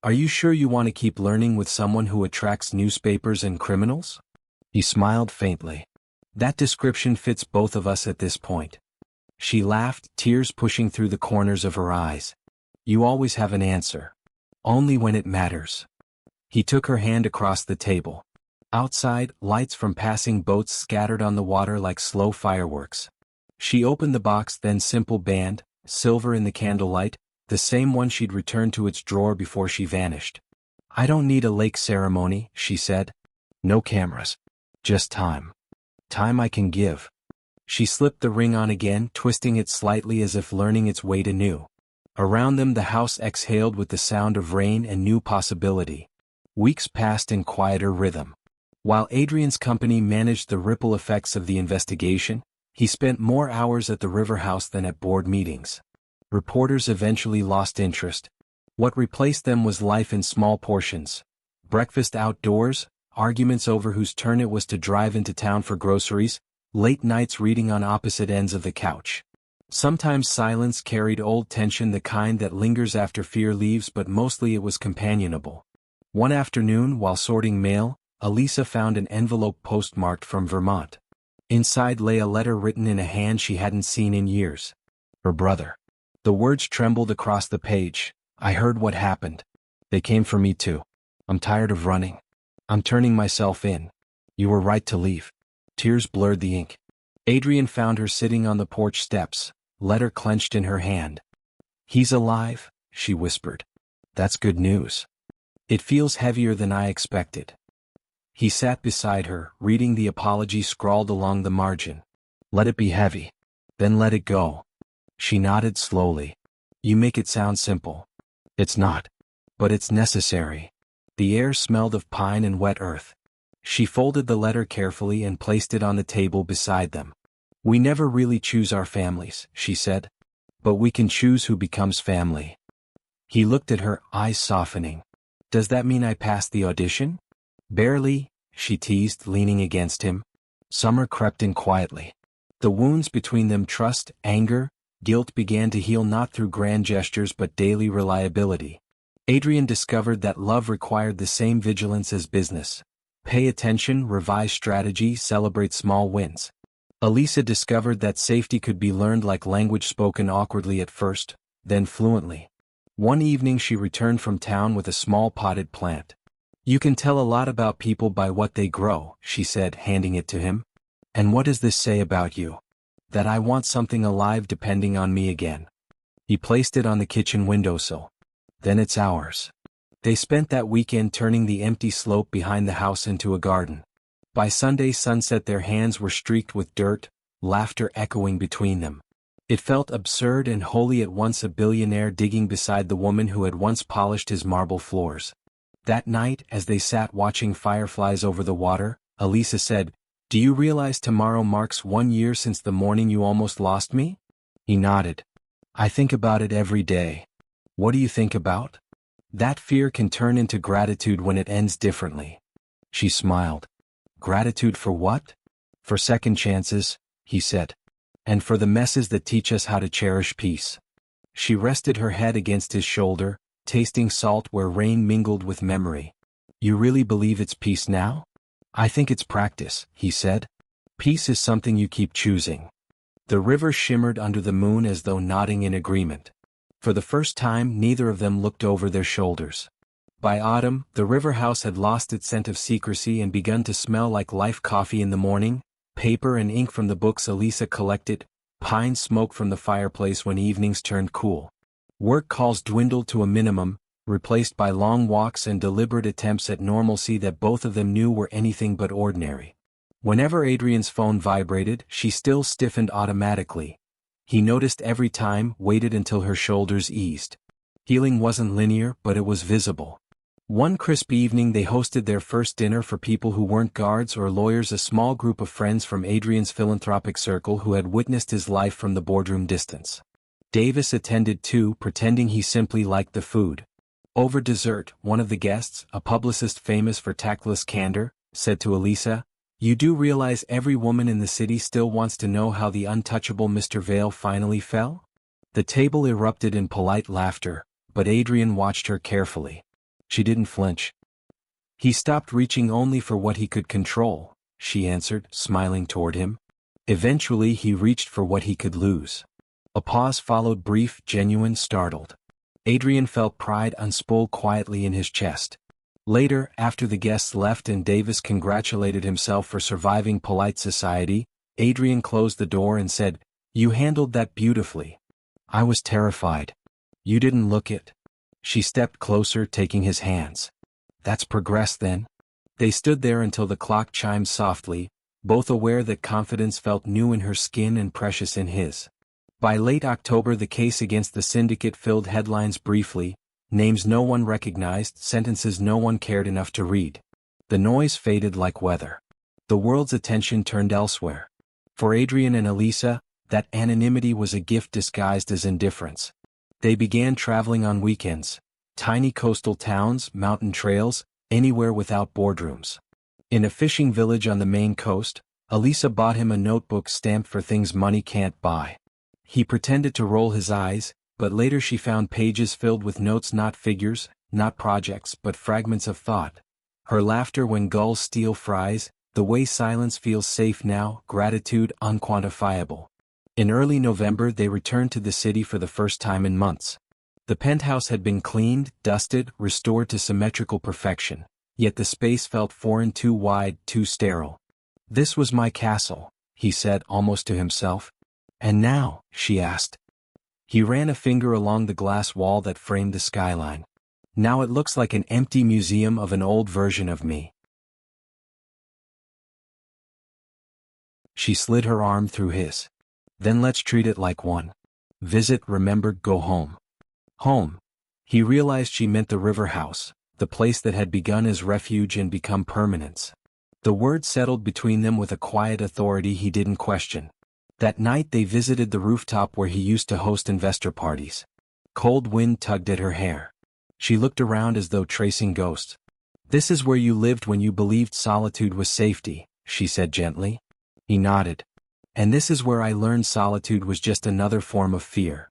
Are you sure you want to keep learning with someone who attracts newspapers and criminals?" He smiled faintly. "That description fits both of us at this point." She laughed, tears pushing through the corners of her eyes. "You always have an answer. Only when it matters." He took her hand across the table. Outside, lights from passing boats scattered on the water like slow fireworks. She opened the box, then simple band, silver in the candlelight, the same one she'd returned to its drawer before she vanished. "I don't need a lake ceremony," she said. "No cameras. Just time. Time I can give." She slipped the ring on again, twisting it slightly as if learning its weight anew. Around them the house exhaled with the sound of rain and new possibility. Weeks passed in quieter rhythm. While Adrian's company managed the ripple effects of the investigation, he spent more hours at the river house than at board meetings. Reporters eventually lost interest. What replaced them was life in small portions. Breakfast outdoors, arguments over whose turn it was to drive into town for groceries, late nights reading on opposite ends of the couch. Sometimes silence carried old tension, the kind that lingers after fear leaves, but mostly it was companionable. One afternoon, while sorting mail, Elisa found an envelope postmarked from Vermont. Inside lay a letter written in a hand she hadn't seen in years. Her brother. The words trembled across the page. "I heard what happened. They came for me too. I'm tired of running. I'm turning myself in. You were right to leave." Tears blurred the ink. Adrian found her sitting on the porch steps, letter clenched in her hand. "He's alive," she whispered. "That's good news. It feels heavier than I expected." He sat beside her, reading the apology scrawled along the margin. "Let it be heavy. Then let it go." She nodded slowly. "You make it sound simple." "It's not. But it's necessary." The air smelled of pine and wet earth. She folded the letter carefully and placed it on the table beside them. "We never really choose our families," she said. "But we can choose who becomes family." He looked at her, eyes softening. "Does that mean I passed the audition?" "Barely," she teased, leaning against him. Summer crept in quietly. The wounds between them, trust, anger, guilt, began to heal, not through grand gestures but daily reliability. Adrian discovered that love required the same vigilance as business. Pay attention, revise strategy, celebrate small wins. Elisa discovered that safety could be learned like language, spoken awkwardly at first, then fluently. One evening she returned from town with a small potted plant. "You can tell a lot about people by what they grow," she said, handing it to him. "And what does this say about you?" "That I want something alive depending on me again." He placed it on the kitchen windowsill. "Then it's ours." They spent that weekend turning the empty slope behind the house into a garden. By Sunday sunset their hands were streaked with dirt, laughter echoing between them. It felt absurd and wholly at once, a billionaire digging beside the woman who had once polished his marble floors. That night, as they sat watching fireflies over the water, Elisa said, "Do you realize tomorrow marks 1 year since the morning you almost lost me?" He nodded. "I think about it every day." "What do you think about?" "That fear can turn into gratitude when it ends differently." She smiled. "Gratitude for what?" "For second chances," he said. "And for the messes that teach us how to cherish peace." She rested her head against his shoulder, tasting salt where rain mingled with memory. "You really believe it's peace now?" "I think it's practice," he said. "Peace is something you keep choosing." The river shimmered under the moon as though nodding in agreement. For the first time, neither of them looked over their shoulders. By autumn, the river house had lost its scent of secrecy and begun to smell like life. Coffee in the morning, paper and ink from the books Elisa collected, pine smoke from the fireplace when evenings turned cool. Work calls dwindled to a minimum, replaced by long walks and deliberate attempts at normalcy that both of them knew were anything but ordinary. Whenever Adrian's phone vibrated, she still stiffened automatically. He noticed every time, waited until her shoulders eased. Healing wasn't linear, but it was visible. One crisp evening they hosted their first dinner for people who weren't guards or lawyers, a small group of friends from Adrian's philanthropic circle who had witnessed his life from the boardroom distance. Davis attended too, pretending he simply liked the food. Over dessert, one of the guests, a publicist famous for tactless candor, said to Elisa, "You do realize every woman in the city still wants to know how the untouchable Mr. Vale finally fell?" The table erupted in polite laughter, but Adrian watched her carefully. She didn't flinch. "He stopped reaching only for what he could control," she answered, smiling toward him. "Eventually he reached for what he could lose." A pause followed, brief, genuine, startled. Adrian felt pride unspool quietly in his chest. Later, after the guests left and Davis congratulated himself for surviving polite society, Adrian closed the door and said, "You handled that beautifully." "I was terrified." "You didn't look it." She stepped closer, taking his hands. "That's progress then." They stood there until the clock chimed softly, both aware that confidence felt new in her skin and precious in his. By late October the case against the syndicate filled headlines briefly, names no one recognized, sentences no one cared enough to read. The noise faded like weather. The world's attention turned elsewhere. For Adrian and Elisa, that anonymity was a gift disguised as indifference. They began traveling on weekends. Tiny coastal towns, mountain trails, anywhere without boardrooms. In a fishing village on the Maine coast, Elisa bought him a notebook stamped for things money can't buy. He pretended to roll his eyes, but later she found pages filled with notes, not figures, not projects, but fragments of thought. Her laughter when gulls steal fries, the way silence feels safe now, gratitude unquantifiable. In early November they returned to the city for the first time in months. The penthouse had been cleaned, dusted, restored to symmetrical perfection, yet the space felt foreign, too wide, too sterile. "This was my castle," he said almost to himself. "And now?" she asked. He ran a finger along the glass wall that framed the skyline. "Now it looks like an empty museum of an old version of me." She slid her arm through his. "Then let's treat it like one. Visit, remember, go home." Home. He realized she meant the river house, the place that had begun as refuge and become permanence. The word settled between them with a quiet authority he didn't question. That night they visited the rooftop where he used to host investor parties. Cold wind tugged at her hair. She looked around as though tracing ghosts. "This is where you lived when you believed solitude was safety," she said gently. He nodded. "And this is where I learned solitude was just another form of fear."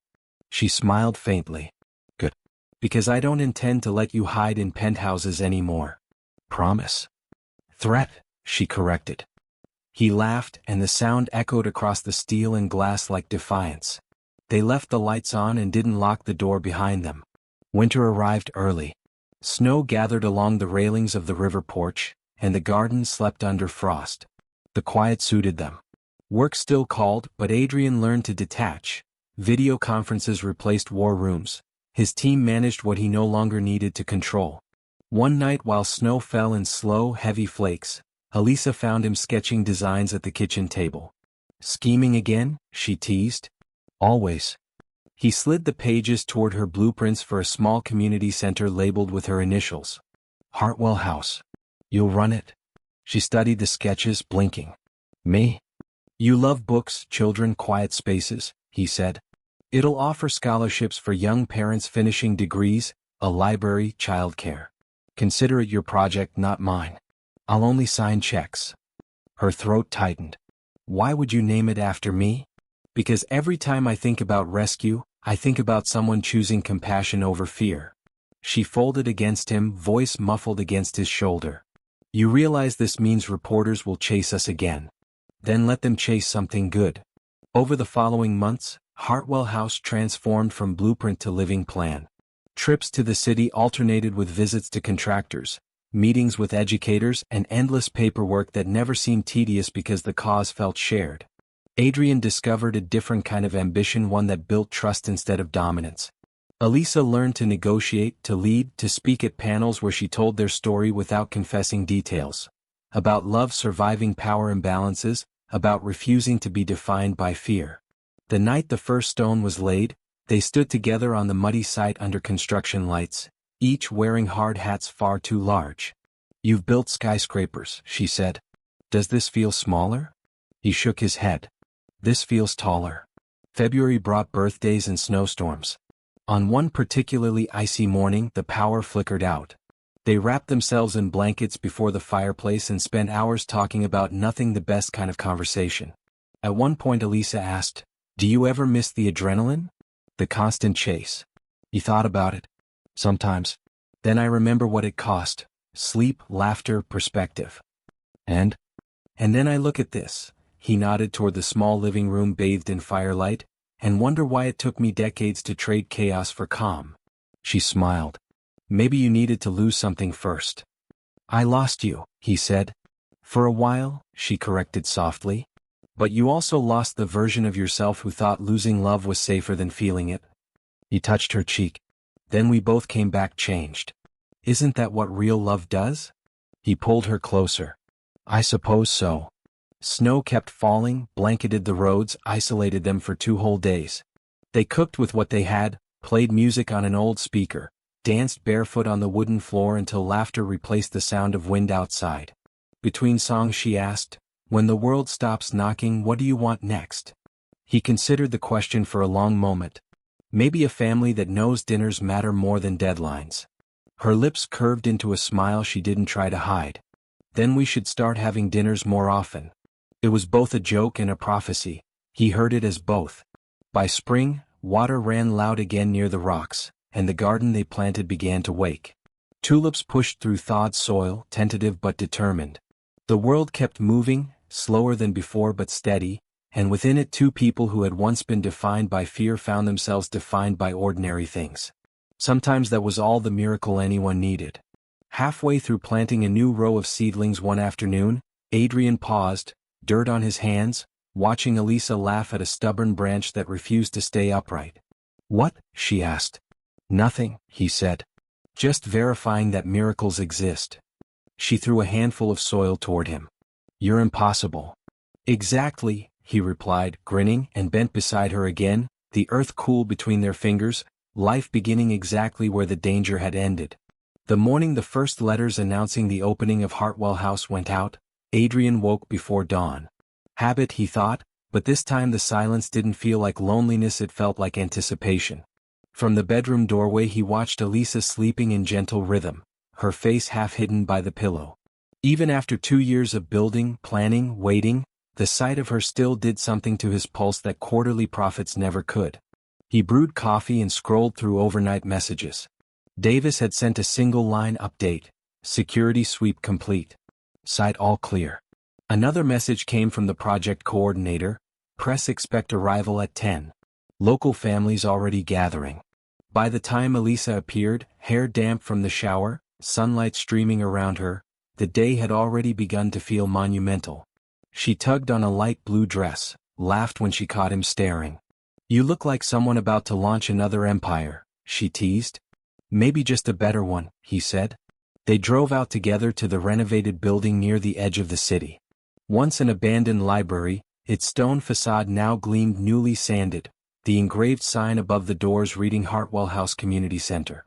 She smiled faintly. "Good. Because I don't intend to let you hide in penthouses anymore." "Promise?" "Threat," she corrected. He laughed, and the sound echoed across the steel and glass like defiance. They left the lights on and didn't lock the door behind them. Winter arrived early. Snow gathered along the railings of the river porch, and the garden slept under frost. The quiet suited them. Work still called, but Adrian learned to detach. Video conferences replaced war rooms. His team managed what he no longer needed to control. One night while snow fell in slow, heavy flakes, Elisa found him sketching designs at the kitchen table. "Scheming again?" she teased. Always. He slid the pages toward her blueprints for a small community center labeled with her initials. Hartwell House. You'll run it? She studied the sketches, blinking. Me? You love books, children, quiet spaces, he said. It'll offer scholarships for young parents finishing degrees, a library, childcare. Consider it your project, not mine. I'll only sign checks. Her throat tightened. Why would you name it after me? Because every time I think about rescue, I think about someone choosing compassion over fear. She folded against him, voice muffled against his shoulder. You realize this means reporters will chase us again. Then let them chase something good. Over the following months, Hartwell House transformed from blueprint to living plan. Trips to the city alternated with visits to contractors, meetings with educators, and endless paperwork that never seemed tedious because the cause felt shared. Adrian discovered a different kind of ambition, one that built trust instead of dominance. Elisa learned to negotiate, to lead, to speak at panels where she told their story without confessing details. About love surviving power imbalances, about refusing to be defined by fear. The night the first stone was laid, they stood together on the muddy site under construction lights, each wearing hard hats far too large. You've built skyscrapers, she said. Does this feel smaller? He shook his head. This feels taller. February brought birthdays and snowstorms. On one particularly icy morning, the power flickered out. They wrapped themselves in blankets before the fireplace and spent hours talking about nothing, the best kind of conversation. At one point Elisa asked, Do you ever miss the adrenaline? The constant chase. He thought about it. Sometimes. Then I remember what it cost. Sleep, laughter, perspective. And then I look at this. He nodded toward the small living room bathed in firelight, and wonder why it took me decades to trade chaos for calm. She smiled. Maybe you needed to lose something first. I lost you, he said. For a while, she corrected softly. But you also lost the version of yourself who thought losing love was safer than feeling it. He touched her cheek. Then we both came back changed. Isn't that what real love does? He pulled her closer. I suppose so. Snow kept falling, blanketed the roads, isolated them for 2 whole days. They cooked with what they had, played music on an old speaker, danced barefoot on the wooden floor until laughter replaced the sound of wind outside. Between songs she asked, When the world stops knocking, what do you want next? He considered the question for a long moment. Maybe a family that knows dinners matter more than deadlines. Her lips curved into a smile she didn't try to hide. Then we should start having dinners more often. It was both a joke and a prophecy. He heard it as both. By spring, water ran loud again near the rocks, and the garden they planted began to wake. Tulips pushed through thawed soil, tentative but determined. The world kept moving, slower than before but steady, and within it 2 people who had once been defined by fear found themselves defined by ordinary things. Sometimes that was all the miracle anyone needed. Halfway through planting a new row of seedlings one afternoon, Adrian paused, dirt on his hands, watching Elisa laugh at a stubborn branch that refused to stay upright. What? She asked. Nothing, he said. Just verifying that miracles exist. She threw a handful of soil toward him. You're impossible. Exactly, he replied, grinning, and bent beside her again, the earth cool between their fingers, life beginning exactly where the danger had ended. The morning the first letters announcing the opening of Hartwell House went out, Adrian woke before dawn. Habit, he thought, but this time the silence didn't feel like loneliness, it felt like anticipation. From the bedroom doorway he watched Elisa sleeping in gentle rhythm, her face half hidden by the pillow. Even after 2 years of building, planning, waiting, the sight of her still did something to his pulse that quarterly prophets never could. He brewed coffee and scrolled through overnight messages. Davis had sent a single-line update, security sweep complete. Site all clear. Another message came from the project coordinator, press expect arrival at 10. Local families already gathering. By the time Elisa appeared, hair damp from the shower, sunlight streaming around her, the day had already begun to feel monumental. She tugged on a light blue dress, laughed when she caught him staring. You look like someone about to launch another empire, she teased. Maybe just a better one, he said. They drove out together to the renovated building near the edge of the city. Once an abandoned library, its stone facade now gleamed newly sanded, the engraved sign above the doors reading Hartwell House Community Center.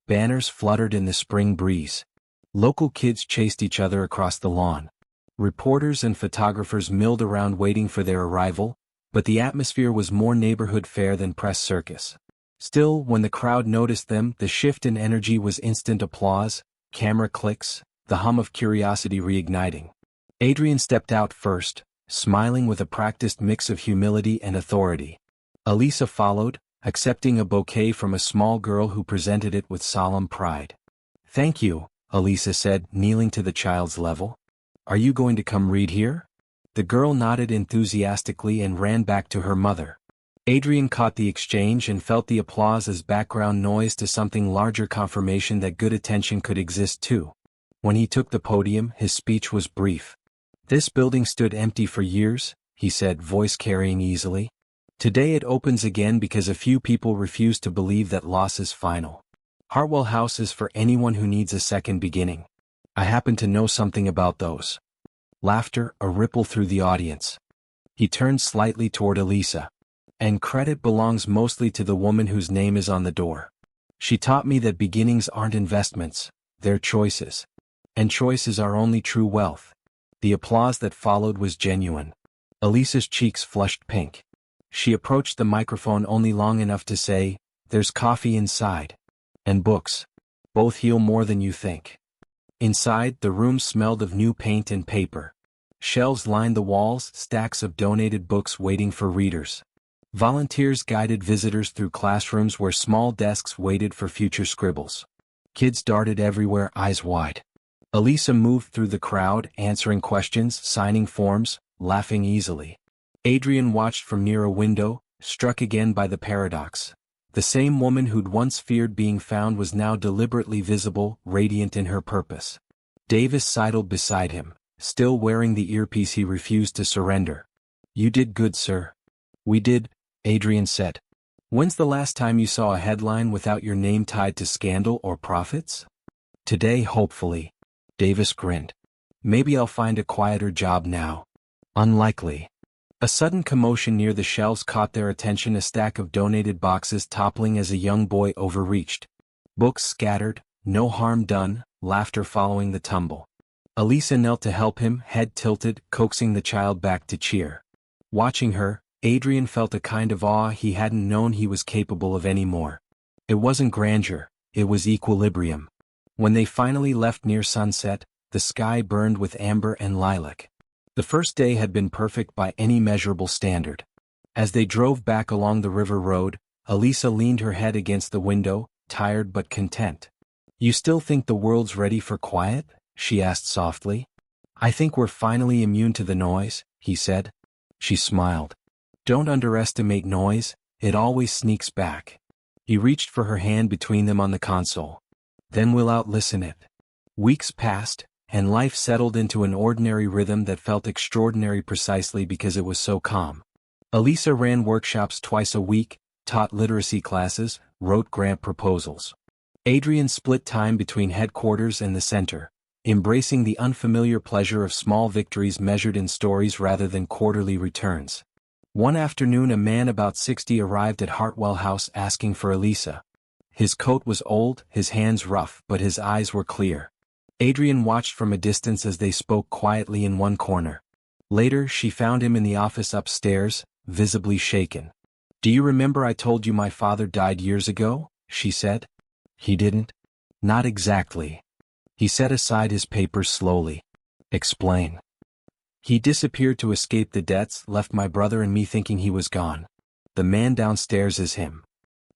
Banners fluttered in the spring breeze. Local kids chased each other across the lawn. Reporters and photographers milled around waiting for their arrival, but the atmosphere was more neighborhood fair than press circus. Still, when the crowd noticed them, the shift in energy was instant applause, camera clicks, the hum of curiosity reigniting. Adrian stepped out first, smiling with a practiced mix of humility and authority. Elisa followed, accepting a bouquet from a small girl who presented it with solemn pride. "Thank you," Elisa said, kneeling to the child's level. "Are you going to come read here?" The girl nodded enthusiastically and ran back to her mother. Adrian caught the exchange and felt the applause as background noise to something larger, confirmation that good attention could exist too. When he took the podium, his speech was brief. "This building stood empty for years," he said, voice carrying easily. "Today it opens again because a few people refuse to believe that loss is final. Hartwell House is for anyone who needs a second beginning. I happen to know something about those." Laughter, a ripple through the audience. He turned slightly toward Elisa. "And credit belongs mostly to the woman whose name is on the door. She taught me that beginnings aren't investments, they're choices. And choices are only true wealth." The applause that followed was genuine. Elisa's cheeks flushed pink. She approached the microphone only long enough to say, "There's coffee inside. And books. Both heal more than you think." Inside, the room smelled of new paint and paper. Shelves lined the walls, stacks of donated books waiting for readers. Volunteers guided visitors through classrooms where small desks waited for future scribbles. Kids darted everywhere, eyes wide. Elisa moved through the crowd, answering questions, signing forms, laughing easily. Adrian watched from near a window, struck again by the paradox. The same woman who'd once feared being found was now deliberately visible, radiant in her purpose. Davis sidled beside him, still wearing the earpiece he refused to surrender. "You did good, sir." "We did," Adrian said. "When's the last time you saw a headline without your name tied to scandal or profits?" "Today, hopefully." Davis grinned. "Maybe I'll find a quieter job now." "Unlikely." A sudden commotion near the shelves caught their attention, a stack of donated boxes toppling as a young boy overreached. Books scattered, no harm done, laughter following the tumble. Elisa knelt to help him, head tilted, coaxing the child back to cheer. Watching her, Adrian felt a kind of awe he hadn't known he was capable of anymore. It wasn't grandeur, it was equilibrium. When they finally left near sunset, the sky burned with amber and lilac. The first day had been perfect by any measurable standard. As they drove back along the river road, Elisa leaned her head against the window, tired but content. "You still think the world's ready for quiet?" she asked softly. "I think we're finally immune to the noise," he said. She smiled. "Don't underestimate noise, it always sneaks back." He reached for her hand between them on the console. "Then we'll outlisten it." Weeks passed, and life settled into an ordinary rhythm that felt extraordinary precisely because it was so calm. Elisa ran workshops twice a week, taught literacy classes, wrote grant proposals. Adrian split time between headquarters and the center, embracing the unfamiliar pleasure of small victories measured in stories rather than quarterly returns. One afternoon, a man about 60 arrived at Hartwell House asking for Elisa. His coat was old, his hands rough, but his eyes were clear. Adrian watched from a distance as they spoke quietly in one corner. Later, she found him in the office upstairs, visibly shaken. "Do you remember I told you my father died years ago?" she said. "He didn't?" "Not exactly." He set aside his papers slowly. "Explain." "He disappeared to escape the debts, left my brother and me thinking he was gone. The man downstairs is him."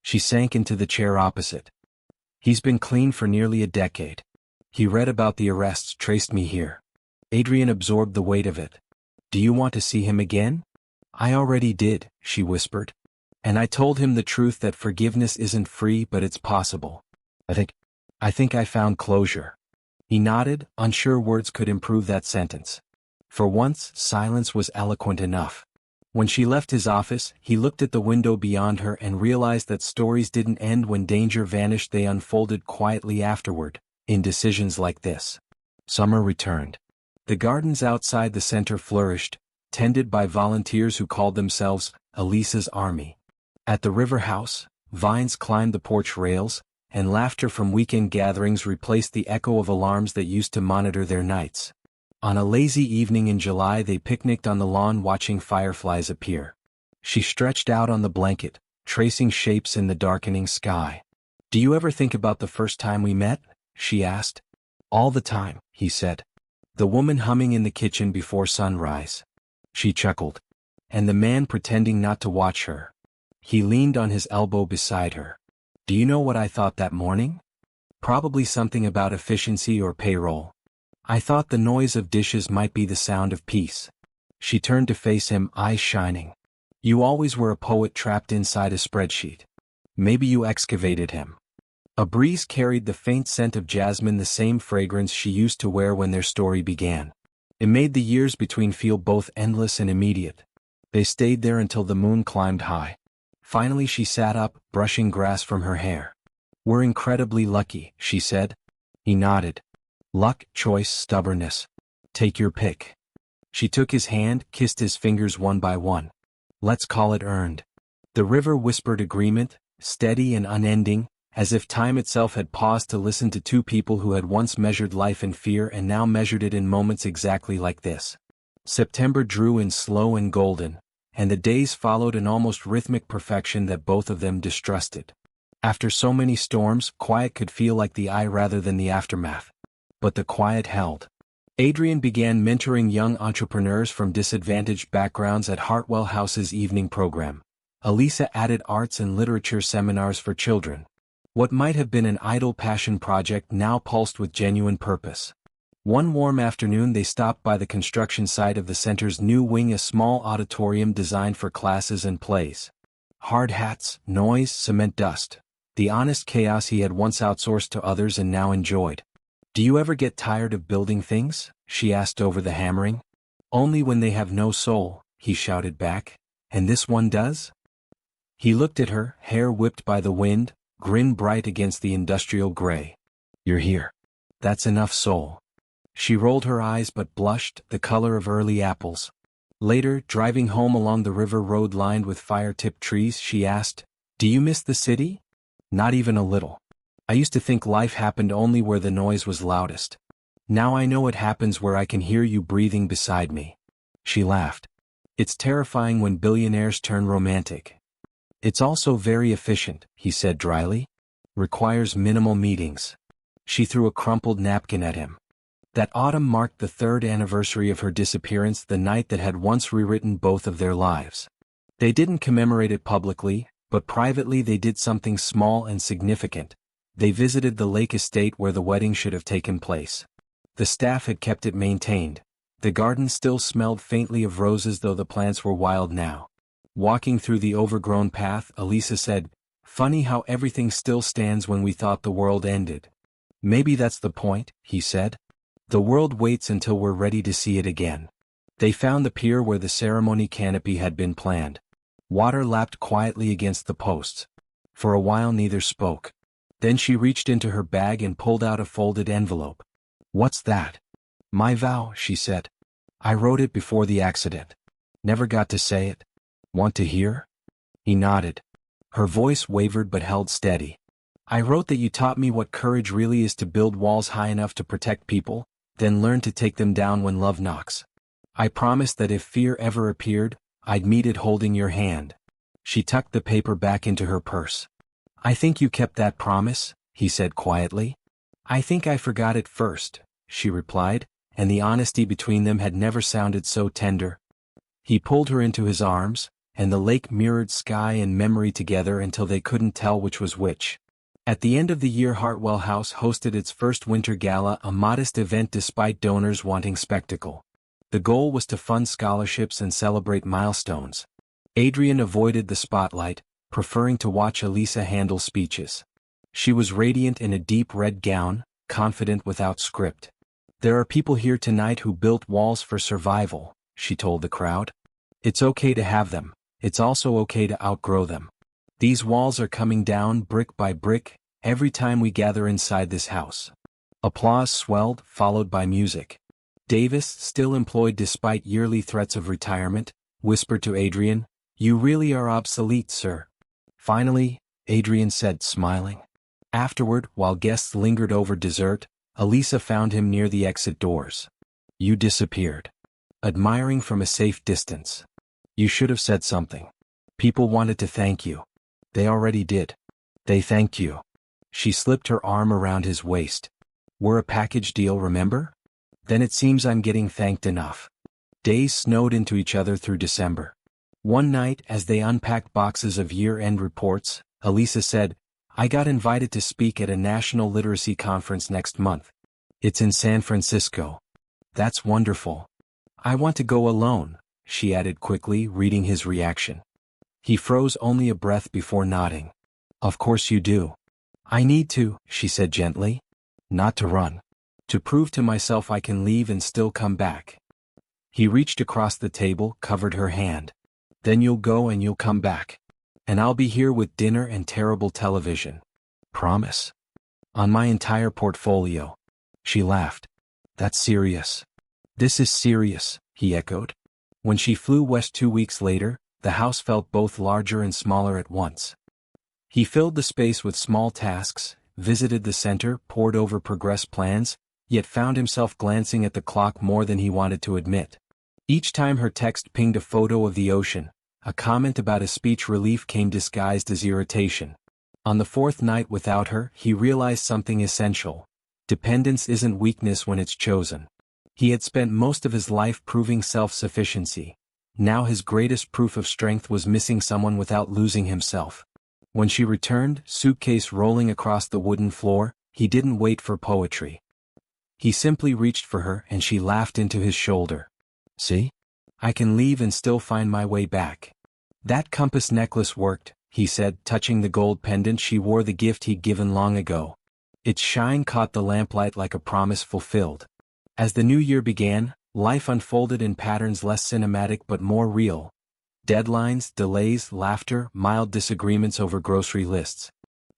She sank into the chair opposite. "He's been clean for nearly a decade. He read about the arrests, traced me here." Adrian absorbed the weight of it. "Do you want to see him again?" "I already did," she whispered. "And I told him the truth, that forgiveness isn't free but it's possible. I think I found closure." He nodded, unsure words could improve that sentence. For once, silence was eloquent enough. When she left his office, he looked at the window beyond her and realized that stories didn't end when danger vanished, they unfolded quietly afterward, in decisions like this. Summer returned. The gardens outside the center flourished, tended by volunteers who called themselves Elisa's Army. At the river house, vines climbed the porch rails, and laughter from weekend gatherings replaced the echo of alarms that used to monitor their nights. On a lazy evening in July they picnicked on the lawn watching fireflies appear. She stretched out on the blanket, tracing shapes in the darkening sky. "Do you ever think about the first time we met?" she asked. "All the time," he said. "The woman humming in the kitchen before sunrise." She chuckled. "And the man pretending not to watch her." He leaned on his elbow beside her. "Do you know what I thought that morning? Probably something about efficiency or payroll. I thought the noise of dishes might be the sound of peace." She turned to face him, eyes shining. "You always were a poet trapped inside a spreadsheet. Maybe you excavated him." A breeze carried the faint scent of jasmine, the same fragrance she used to wear when their story began. It made the years between feel both endless and immediate. They stayed there until the moon climbed high. Finally she sat up, brushing grass from her hair. "We're incredibly lucky," she said. He nodded. "Luck, choice, stubbornness. Take your pick." She took his hand, kissed his fingers one by one. "Let's call it earned." The river whispered agreement, steady and unending, as if time itself had paused to listen to two people who had once measured life in fear and now measured it in moments exactly like this. September drew in slow and golden, and the days followed an almost rhythmic perfection that both of them distrusted. After so many storms, quiet could feel like the eye rather than the aftermath. But the quiet held. Adrian began mentoring young entrepreneurs from disadvantaged backgrounds at Hartwell House's evening program. Elisa added arts and literature seminars for children. What might have been an idle passion project now pulsed with genuine purpose. One warm afternoon they stopped by the construction site of the center's new wing, a small auditorium designed for classes and plays. Hard hats, noise, cement dust. The honest chaos he had once outsourced to others and now enjoyed. "Do you ever get tired of building things?" she asked over the hammering. "Only when they have no soul," he shouted back. "And this one does?" He looked at her, hair whipped by the wind, grin bright against the industrial gray. "You're here. That's enough soul." She rolled her eyes but blushed, the color of early apples. Later, driving home along the river road lined with fire-tipped trees, she asked, "Do you miss the city?" "Not even a little. I used to think life happened only where the noise was loudest. Now I know it happens where I can hear you breathing beside me." She laughed. "It's terrifying when billionaires turn romantic." "It's also very efficient," he said dryly. "Requires minimal meetings." She threw a crumpled napkin at him. That autumn marked the 3rd anniversary of her disappearance, the night that had once rewritten both of their lives. They didn't commemorate it publicly, but privately they did something small and significant. They visited the lake estate where the wedding should have taken place. The staff had kept it maintained. The garden still smelled faintly of roses, though the plants were wild now. Walking through the overgrown path, Elisa said, "Funny how everything still stands when we thought the world ended." "Maybe that's the point," he said. "The world waits until we're ready to see it again." They found the pier where the ceremony canopy had been planned. Water lapped quietly against the posts. For a while neither spoke. Then she reached into her bag and pulled out a folded envelope. "What's that?" "My vow," she said. "I wrote it before the accident. Never got to say it. Want to hear?" He nodded. Her voice wavered but held steady. "I wrote that you taught me what courage really is, to build walls high enough to protect people, then learn to take them down when love knocks. I promised that if fear ever appeared, I'd meet it holding your hand." She tucked the paper back into her purse. "I think you kept that promise," he said quietly. "I think I forgot it first," she replied, and the honesty between them had never sounded so tender. He pulled her into his arms, and the lake mirrored sky and memory together until they couldn't tell which was which. At the end of the year, Hartwell House hosted its first winter gala, a modest event despite donors wanting spectacle. The goal was to fund scholarships and celebrate milestones. Adrian avoided the spotlight, preferring to watch Elisa handle speeches. She was radiant in a deep red gown, confident without script. "There are people here tonight who built walls for survival," she told the crowd. "It's okay to have them. It's also okay to outgrow them. These walls are coming down brick by brick, every time we gather inside this house." Applause swelled, followed by music. Davis, still employed despite yearly threats of retirement, whispered to Adrian, "You really are obsolete, sir." Finally, Adrian said, smiling. Afterward, while guests lingered over dessert, Elisa found him near the exit doors. You disappeared. Admiring from a safe distance. You should have said something. People wanted to thank you. They already did. They thanked you. She slipped her arm around his waist. We're a package deal, remember? Then it seems I'm getting thanked enough. Days snowed into each other through December. One night, as they unpacked boxes of year-end reports, Elisa said, I got invited to speak at a national literacy conference next month. It's in San Francisco. That's wonderful. I want to go alone, she added quickly, reading his reaction. He froze only a breath before nodding. Of course you do. I need to, she said gently. Not to run. To prove to myself I can leave and still come back. He reached across the table, covered her hand. Then you'll go and you'll come back. And I'll be here with dinner and terrible television. Promise? On my entire portfolio. She laughed. That's serious. This is serious, he echoed. When she flew west 2 weeks later, the house felt both larger and smaller at once. He filled the space with small tasks, visited the center, pored over progress plans, yet found himself glancing at the clock more than he wanted to admit. Each time her text pinged a photo of the ocean, a comment about a speech relief came disguised as irritation. On the fourth night without her, he realized something essential. Dependence isn't weakness when it's chosen. He had spent most of his life proving self-sufficiency. Now his greatest proof of strength was missing someone without losing himself. When she returned, suitcase rolling across the wooden floor, he didn't wait for poetry. He simply reached for her and she laughed into his shoulder. See? I can leave and still find my way back. That compass necklace worked, he said, touching the gold pendant she wore, the gift he'd given long ago. Its shine caught the lamplight like a promise fulfilled. As the new year began, life unfolded in patterns less cinematic but more real. Deadlines, delays, laughter, mild disagreements over grocery lists.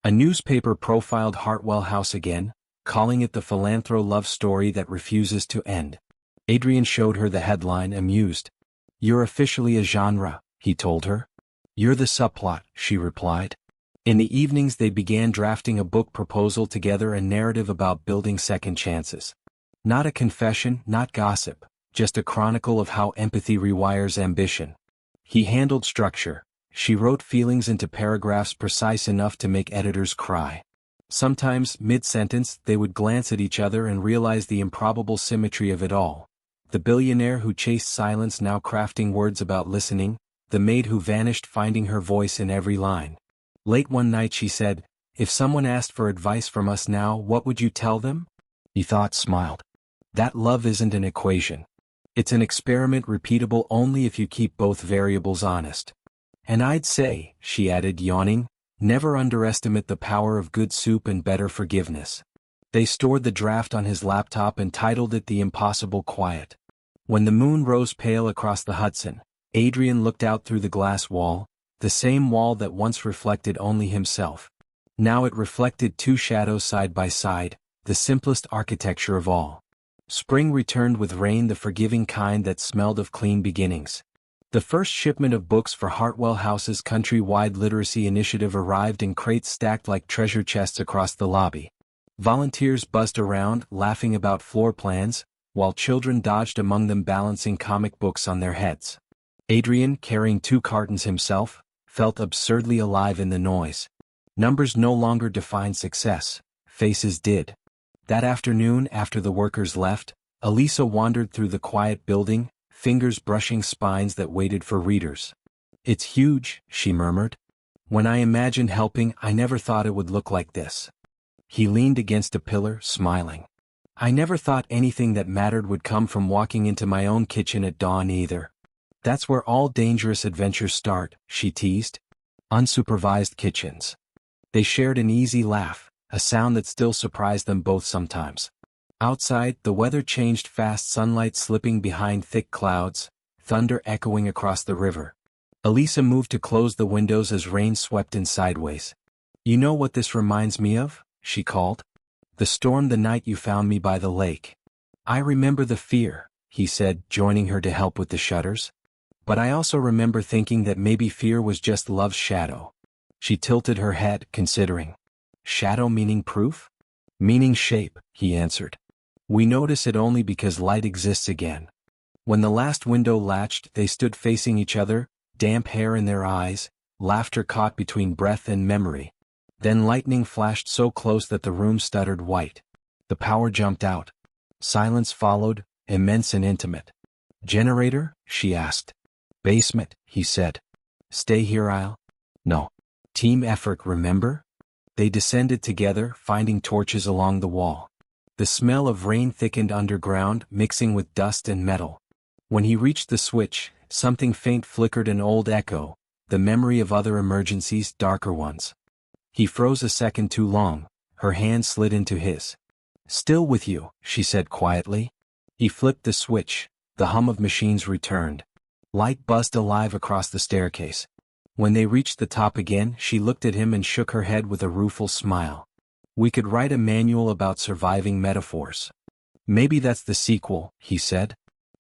A newspaper profiled Hartwell House again, calling it the philanthro love story that refuses to end. Adrian showed her the headline, amused. You're officially a genre, he told her. You're the subplot, she replied. In the evenings they began drafting a book proposal together, a narrative about building second chances. Not a confession, not gossip, just a chronicle of how empathy rewires ambition. He handled structure. She wrote feelings into paragraphs precise enough to make editors cry. Sometimes, mid-sentence, they would glance at each other and realize the improbable symmetry of it all. The billionaire who chased silence now crafting words about listening, the maid who vanished finding her voice in every line. Late one night she said, if someone asked for advice from us now, what would you tell them? He thought, smiled. That love isn't an equation. It's an experiment repeatable only if you keep both variables honest. And I'd say, she added, yawning, never underestimate the power of good soup and better forgiveness. They stored the draft on his laptop and titled it The Impossible Quiet. When the moon rose pale across the Hudson, Adrian looked out through the glass wall, the same wall that once reflected only himself. Now it reflected two shadows side by side, the simplest architecture of all. Spring returned with rain, the forgiving kind that smelled of clean beginnings. The first shipment of books for Hartwell House's countrywide literacy initiative arrived in crates stacked like treasure chests across the lobby. Volunteers buzzed around, laughing about floor plans, while children dodged among them balancing comic books on their heads. Adrian, carrying 2 cartons himself, felt absurdly alive in the noise. Numbers no longer defined success, faces did. That afternoon, after the workers left, Elisa wandered through the quiet building, fingers brushing spines that waited for readers. It's huge, she murmured. When I imagined helping, I never thought it would look like this. He leaned against a pillar, smiling. I never thought anything that mattered would come from walking into my own kitchen at dawn either. That's where all dangerous adventures start, she teased. Unsupervised kitchens. They shared an easy laugh, a sound that still surprised them both sometimes. Outside, the weather changed fast, sunlight slipping behind thick clouds, thunder echoing across the river. Elisa moved to close the windows as rain swept in sideways. You know what this reminds me of? She called. The storm the night you found me by the lake. I remember the fear, he said, joining her to help with the shutters. But I also remember thinking that maybe fear was just love's shadow. She tilted her head, considering. Shadow meaning proof? Meaning shape, he answered. We notice it only because light exists again. When the last window latched, they stood facing each other, damp hair in their eyes, laughter caught between breath and memory. Then lightning flashed so close that the room stuttered white. The power jumped out. Silence followed, immense and intimate. Generator? She asked. Basement, he said. Stay here, I'll. No. Team effort, remember? They descended together, finding torches along the wall. The smell of rain thickened underground, mixing with dust and metal. When he reached the switch, something faint flickered, an old echo, the memory of other emergencies, darker ones. He froze a second too long, her hand slid into his. Still with you, she said quietly. He flipped the switch, the hum of machines returned. Light buzzed alive across the staircase. When they reached the top again, she looked at him and shook her head with a rueful smile. We could write a manual about surviving metaphors. Maybe that's the sequel, he said.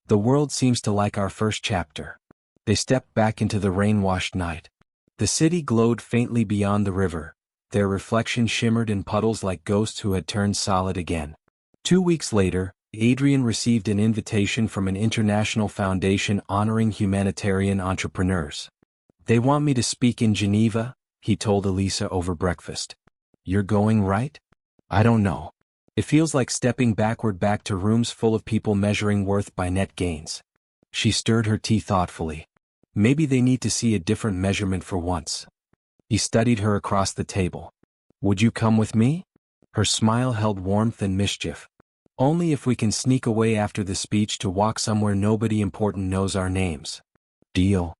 The world seems to like our first chapter. They stepped back into the rain-washed night. The city glowed faintly beyond the river. Their reflection shimmered in puddles like ghosts who had turned solid again. 2 weeks later, Adrian received an invitation from an international foundation honoring humanitarian entrepreneurs. They want me to speak in Geneva, he told Elisa over breakfast. You're going, right? I don't know. It feels like stepping backward back to rooms full of people measuring worth by net gains. She stirred her tea thoughtfully. Maybe they need to see a different measurement for once. He studied her across the table. Would you come with me? Her smile held warmth and mischief. Only if we can sneak away after the speech to walk somewhere nobody important knows our names. Deal.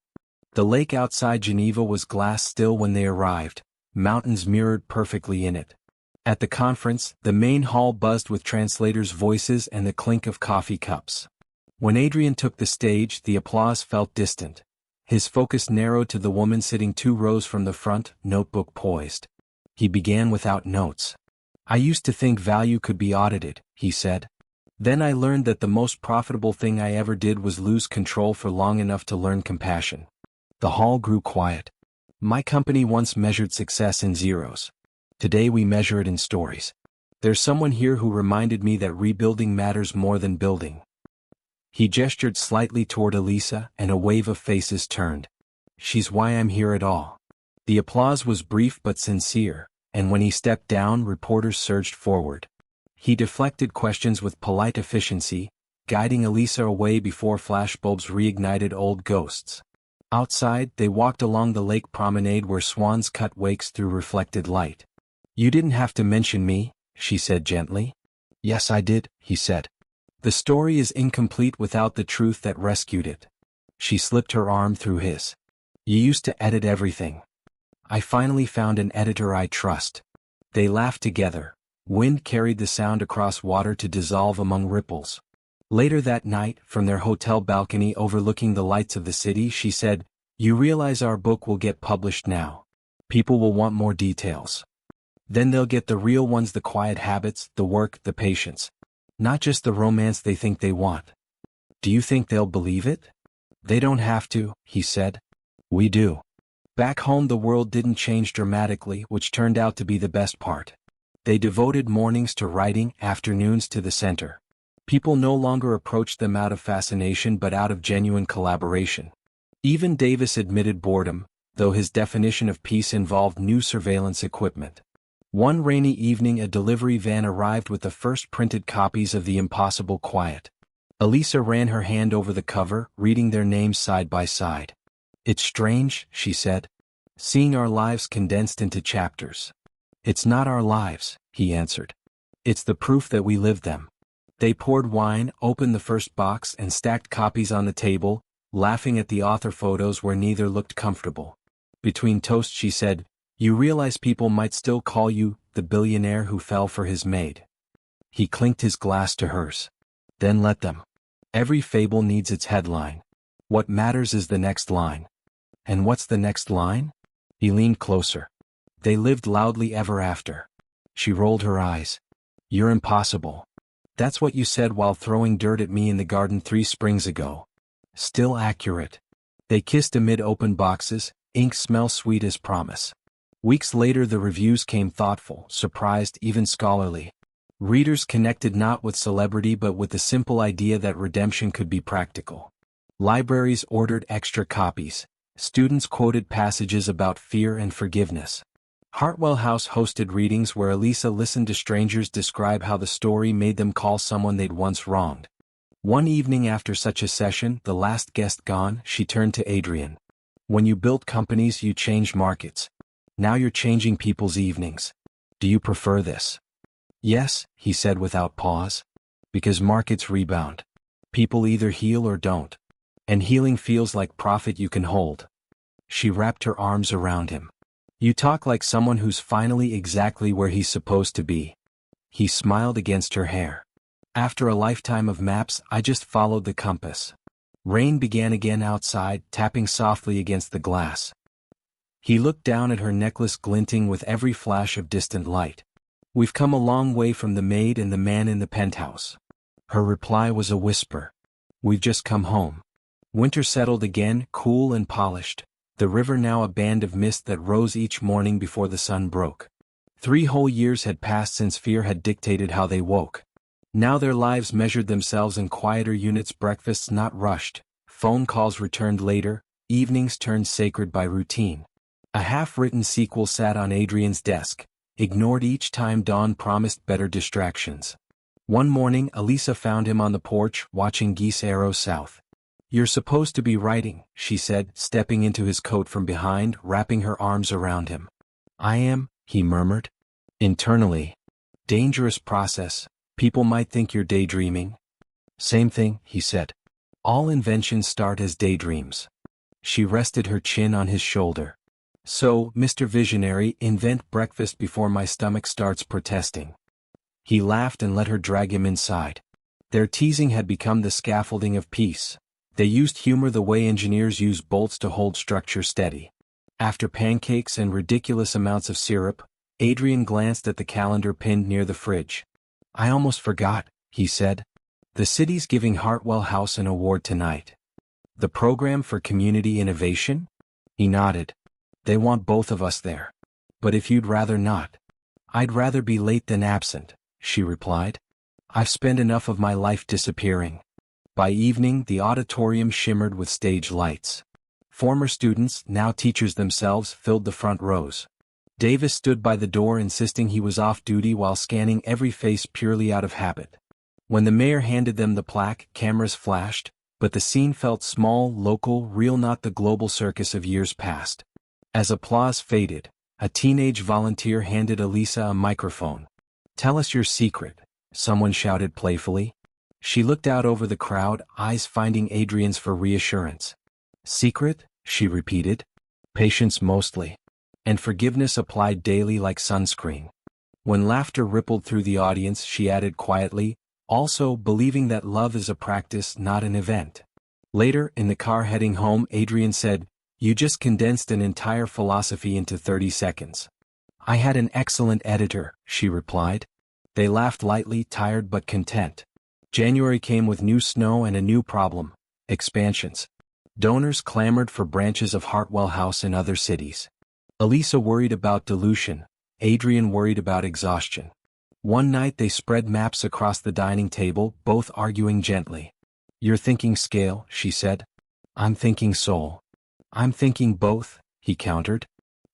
The lake outside Geneva was glass still when they arrived, mountains mirrored perfectly in it. At the conference, the main hall buzzed with translators' voices and the clink of coffee cups. When Adrian took the stage, the applause felt distant. His focus narrowed to the woman sitting 2 rows from the front, notebook poised. He began without notes. I used to think value could be audited, he said. Then I learned that the most profitable thing I ever did was lose control for long enough to learn compassion. The hall grew quiet. My company once measured success in zeros. Today we measure it in stories. There's someone here who reminded me that rebuilding matters more than building. He gestured slightly toward Elisa, and a wave of faces turned. She's why I'm here at all. The applause was brief but sincere, and when he stepped down, reporters surged forward. He deflected questions with polite efficiency, guiding Elisa away before flashbulbs reignited old ghosts. Outside, they walked along the lake promenade where swans cut wakes through reflected light. You didn't have to mention me, she said gently. Yes, I did, he said. The story is incomplete without the truth that rescued it. She slipped her arm through his. You used to edit everything. I finally found an editor I trust. They laughed together. Wind carried the sound across water to dissolve among ripples. Later that night, from their hotel balcony overlooking the lights of the city, she said, You realize our book will get published now. People will want more details. Then they'll get the real ones, the quiet habits, the work, the patience. Not just the romance they think they want. Do you think they'll believe it? They don't have to, he said. We do. Back home the world didn't change dramatically, which turned out to be the best part. They devoted mornings to writing, afternoons to the center. People no longer approached them out of fascination but out of genuine collaboration. Even Davis admitted boredom, though his definition of peace involved new surveillance equipment. One rainy evening a delivery van arrived with the first printed copies of The Impossible Quiet. Elisa ran her hand over the cover, reading their names side by side. It's strange, she said. Seeing our lives condensed into chapters. It's not our lives, he answered. It's the proof that we lived them. They poured wine, opened the first box and stacked copies on the table, laughing at the author photos where neither looked comfortable. Between toasts she said, You realize people might still call you the billionaire who fell for his maid. He clinked his glass to hers. Then let them. Every fable needs its headline. What matters is the next line. And what's the next line? He leaned closer. They lived loudly ever after. She rolled her eyes. You're impossible. That's what you said while throwing dirt at me in the garden 3 springs ago. Still accurate. They kissed amid open boxes, ink smell sweet as promise. Weeks later the reviews came thoughtful, surprised, even scholarly. Readers connected not with celebrity but with the simple idea that redemption could be practical. Libraries ordered extra copies. Students quoted passages about fear and forgiveness. Hartwell House hosted readings where Elisa listened to strangers describe how the story made them call someone they'd once wronged. One evening after such a session, the last guest gone, she turned to Adrian. When you built companies, you changed markets. Now you're changing people's evenings. Do you prefer this? Yes, he said without pause. Because markets rebound. People either heal or don't. And healing feels like profit you can hold. She wrapped her arms around him. You talk like someone who's finally exactly where he's supposed to be. He smiled against her hair. After a lifetime of maps, I just followed the compass. Rain began again outside, tapping softly against the glass. He looked down at her necklace glinting with every flash of distant light. We've come a long way from the maid and the man in the penthouse. Her reply was a whisper. We've just come home. Winter settled again, cool and polished. The river now a band of mist that rose each morning before the sun broke. 3 whole years had passed since fear had dictated how they woke. Now their lives measured themselves in quieter units, breakfasts not rushed, phone calls returned later, evenings turned sacred by routine. A half-written sequel sat on Adrian's desk, ignored each time dawn promised better distractions. One morning Elisa found him on the porch, watching geese arrow south. You're supposed to be writing, she said, stepping into his coat from behind, wrapping her arms around him. I am, he murmured. Internally. Dangerous process. People might think you're daydreaming. Same thing, he said. All inventions start as daydreams. She rested her chin on his shoulder. So, Mr. Visionary, invent breakfast before my stomach starts protesting. He laughed and let her drag him inside. Their teasing had become the scaffolding of peace. They used humor the way engineers use bolts to hold structure steady. After pancakes and ridiculous amounts of syrup, Adrian glanced at the calendar pinned near the fridge. I almost forgot, he said. The city's giving Hartwell House an award tonight. The program for community innovation? He nodded. They want both of us there. But if you'd rather not. I'd rather be late than absent, she replied. I've spent enough of my life disappearing. By evening, the auditorium shimmered with stage lights. Former students, now teachers themselves, filled the front rows. Davis stood by the door insisting he was off duty while scanning every face purely out of habit. When the mayor handed them the plaque, cameras flashed, but the scene felt small, local, real, not the global circus of years past. As applause faded, a teenage volunteer handed Elisa a microphone. Tell us your secret, someone shouted playfully. She looked out over the crowd, eyes finding Adrian's for reassurance. Secret? She repeated. Patience mostly. And forgiveness applied daily like sunscreen. When laughter rippled through the audience, she added quietly, also believing that love is a practice, not an event. Later, in the car heading home, Adrian said, You just condensed an entire philosophy into 30 seconds. I had an excellent editor, she replied. They laughed lightly, tired but content. January came with new snow and a new problem: expansions. Donors clamored for branches of Hartwell House in other cities. Elisa worried about dilution, Adrian worried about exhaustion. One night they spread maps across the dining table, both arguing gently. You're thinking scale, she said. I'm thinking soul. I'm thinking both, he countered.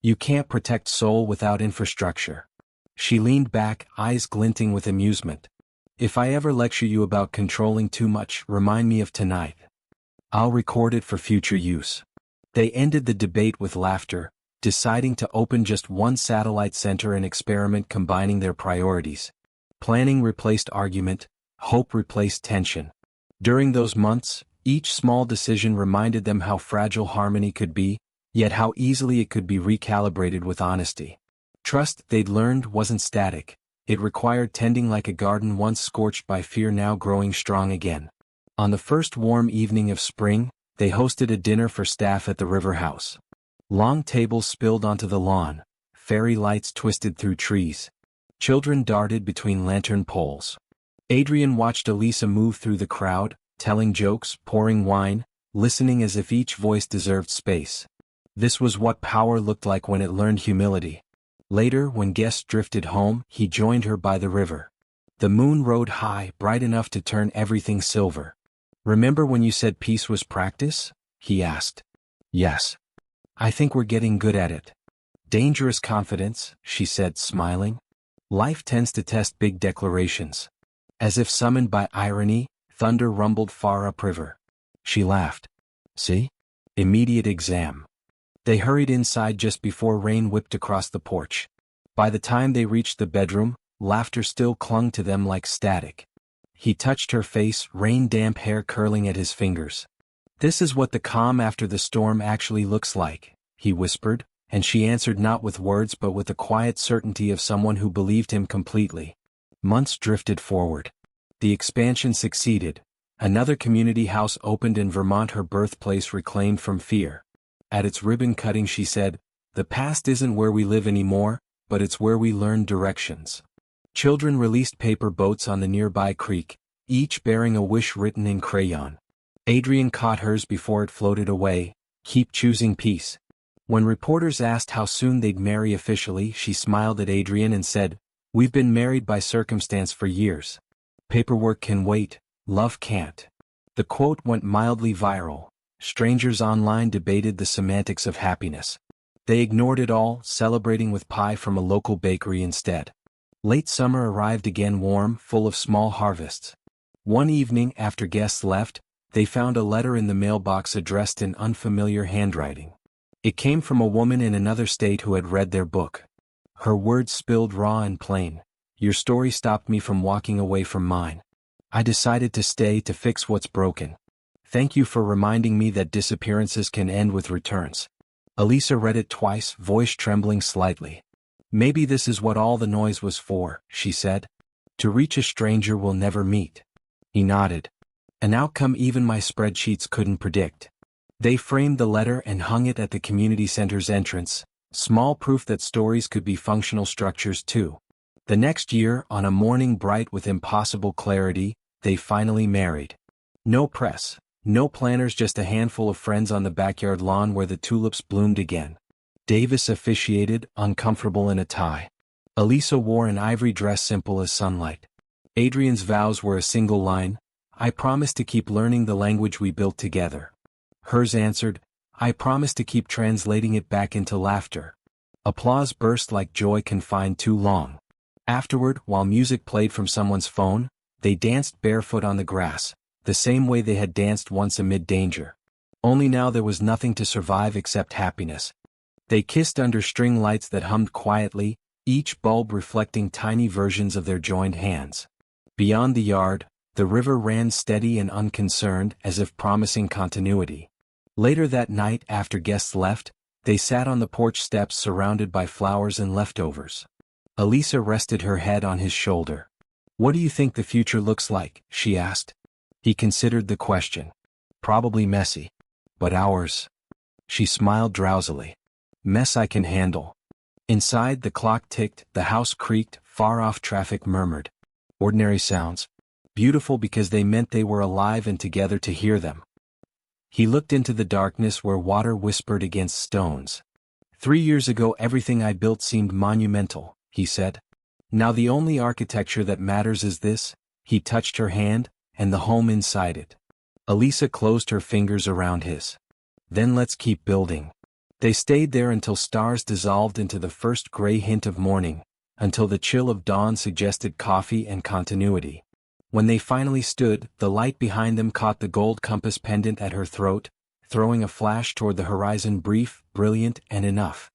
You can't protect soul without infrastructure. She leaned back, eyes glinting with amusement. If I ever lecture you about controlling too much, remind me of tonight. I'll record it for future use. They ended the debate with laughter, deciding to open just one satellite center and experiment combining their priorities. Planning replaced argument, hope replaced tension. During those months, each small decision reminded them how fragile harmony could be, yet how easily it could be recalibrated with honesty. Trust, they'd learned, wasn't static. It required tending like a garden once scorched by fear, now growing strong again. On the first warm evening of spring, they hosted a dinner for staff at the river house. Long tables spilled onto the lawn, fairy lights twisted through trees. Children darted between lantern poles. Adrian watched Elisa move through the crowd, telling jokes, pouring wine, listening as if each voice deserved space. This was what power looked like when it learned humility. Later, when guests drifted home, he joined her by the river. The moon rode high, bright enough to turn everything silver. "Remember when you said peace was practice?" he asked. "Yes. I think we're getting good at it." "Dangerous confidence," she said, smiling. "Life tends to test big declarations." As if summoned by irony, thunder rumbled far upriver. She laughed. "See? Immediate exam." They hurried inside just before rain whipped across the porch. By the time they reached the bedroom, laughter still clung to them like static. He touched her face, rain-damp hair curling at his fingers. "This is what the calm after the storm actually looks like," he whispered, and she answered not with words but with the quiet certainty of someone who believed him completely. Months drifted forward. The expansion succeeded. Another community house opened in Vermont, her birthplace reclaimed from fear. At its ribbon cutting she said, "The past isn't where we live anymore, but it's where we learn directions." Children released paper boats on the nearby creek, each bearing a wish written in crayon. Adrian caught hers before it floated away, "Keep choosing peace." When reporters asked how soon they'd marry officially, she smiled at Adrian and said, "We've been married by circumstance for years. Paperwork can wait, love can't." The quote went mildly viral. Strangers online debated the semantics of happiness. They ignored it all, celebrating with pie from a local bakery instead. Late summer arrived again, warm, full of small harvests. One evening, after guests left, they found a letter in the mailbox addressed in unfamiliar handwriting. It came from a woman in another state who had read their book. Her words spilled raw and plain. "Your story stopped me from walking away from mine. I decided to stay to fix what's broken. Thank you for reminding me that disappearances can end with returns." Elisa read it twice, voice trembling slightly. "Maybe this is what all the noise was for," she said. "To reach a stranger we'll never meet." He nodded. "An outcome even my spreadsheets couldn't predict." They framed the letter and hung it at the community center's entrance, small proof that stories could be functional structures too. The next year, on a morning bright with impossible clarity, they finally married. No press, no planners, just a handful of friends on the backyard lawn where the tulips bloomed again. Davis officiated, uncomfortable in a tie. Elisa wore an ivory dress simple as sunlight. Adrian's vows were a single line, "I promise to keep learning the language we built together." Hers answered, "I promise to keep translating it back into laughter." Applause burst like joy confined too long. Afterward, while music played from someone's phone, they danced barefoot on the grass, the same way they had danced once amid danger. Only now there was nothing to survive except happiness. They kissed under string lights that hummed quietly, each bulb reflecting tiny versions of their joined hands. Beyond the yard, the river ran steady and unconcerned, as if promising continuity. Later that night, after guests left, they sat on the porch steps surrounded by flowers and leftovers. Elisa rested her head on his shoulder. "What do you think the future looks like?" she asked. He considered the question. "Probably messy. But ours." She smiled drowsily. "Mess I can handle." Inside, the clock ticked, the house creaked, far-off traffic murmured. Ordinary sounds. Beautiful because they meant they were alive and together to hear them. He looked into the darkness where water whispered against stones. 3 years ago everything I built seemed monumental," he said. "Now the only architecture that matters is this." He touched her hand, and the home inside it. Elisa closed her fingers around his. "Then let's keep building." They stayed there until stars dissolved into the first gray hint of morning, until the chill of dawn suggested coffee and continuity. When they finally stood, the light behind them caught the gold compass pendant at her throat, throwing a flash toward the horizon, brief, brilliant, and enough.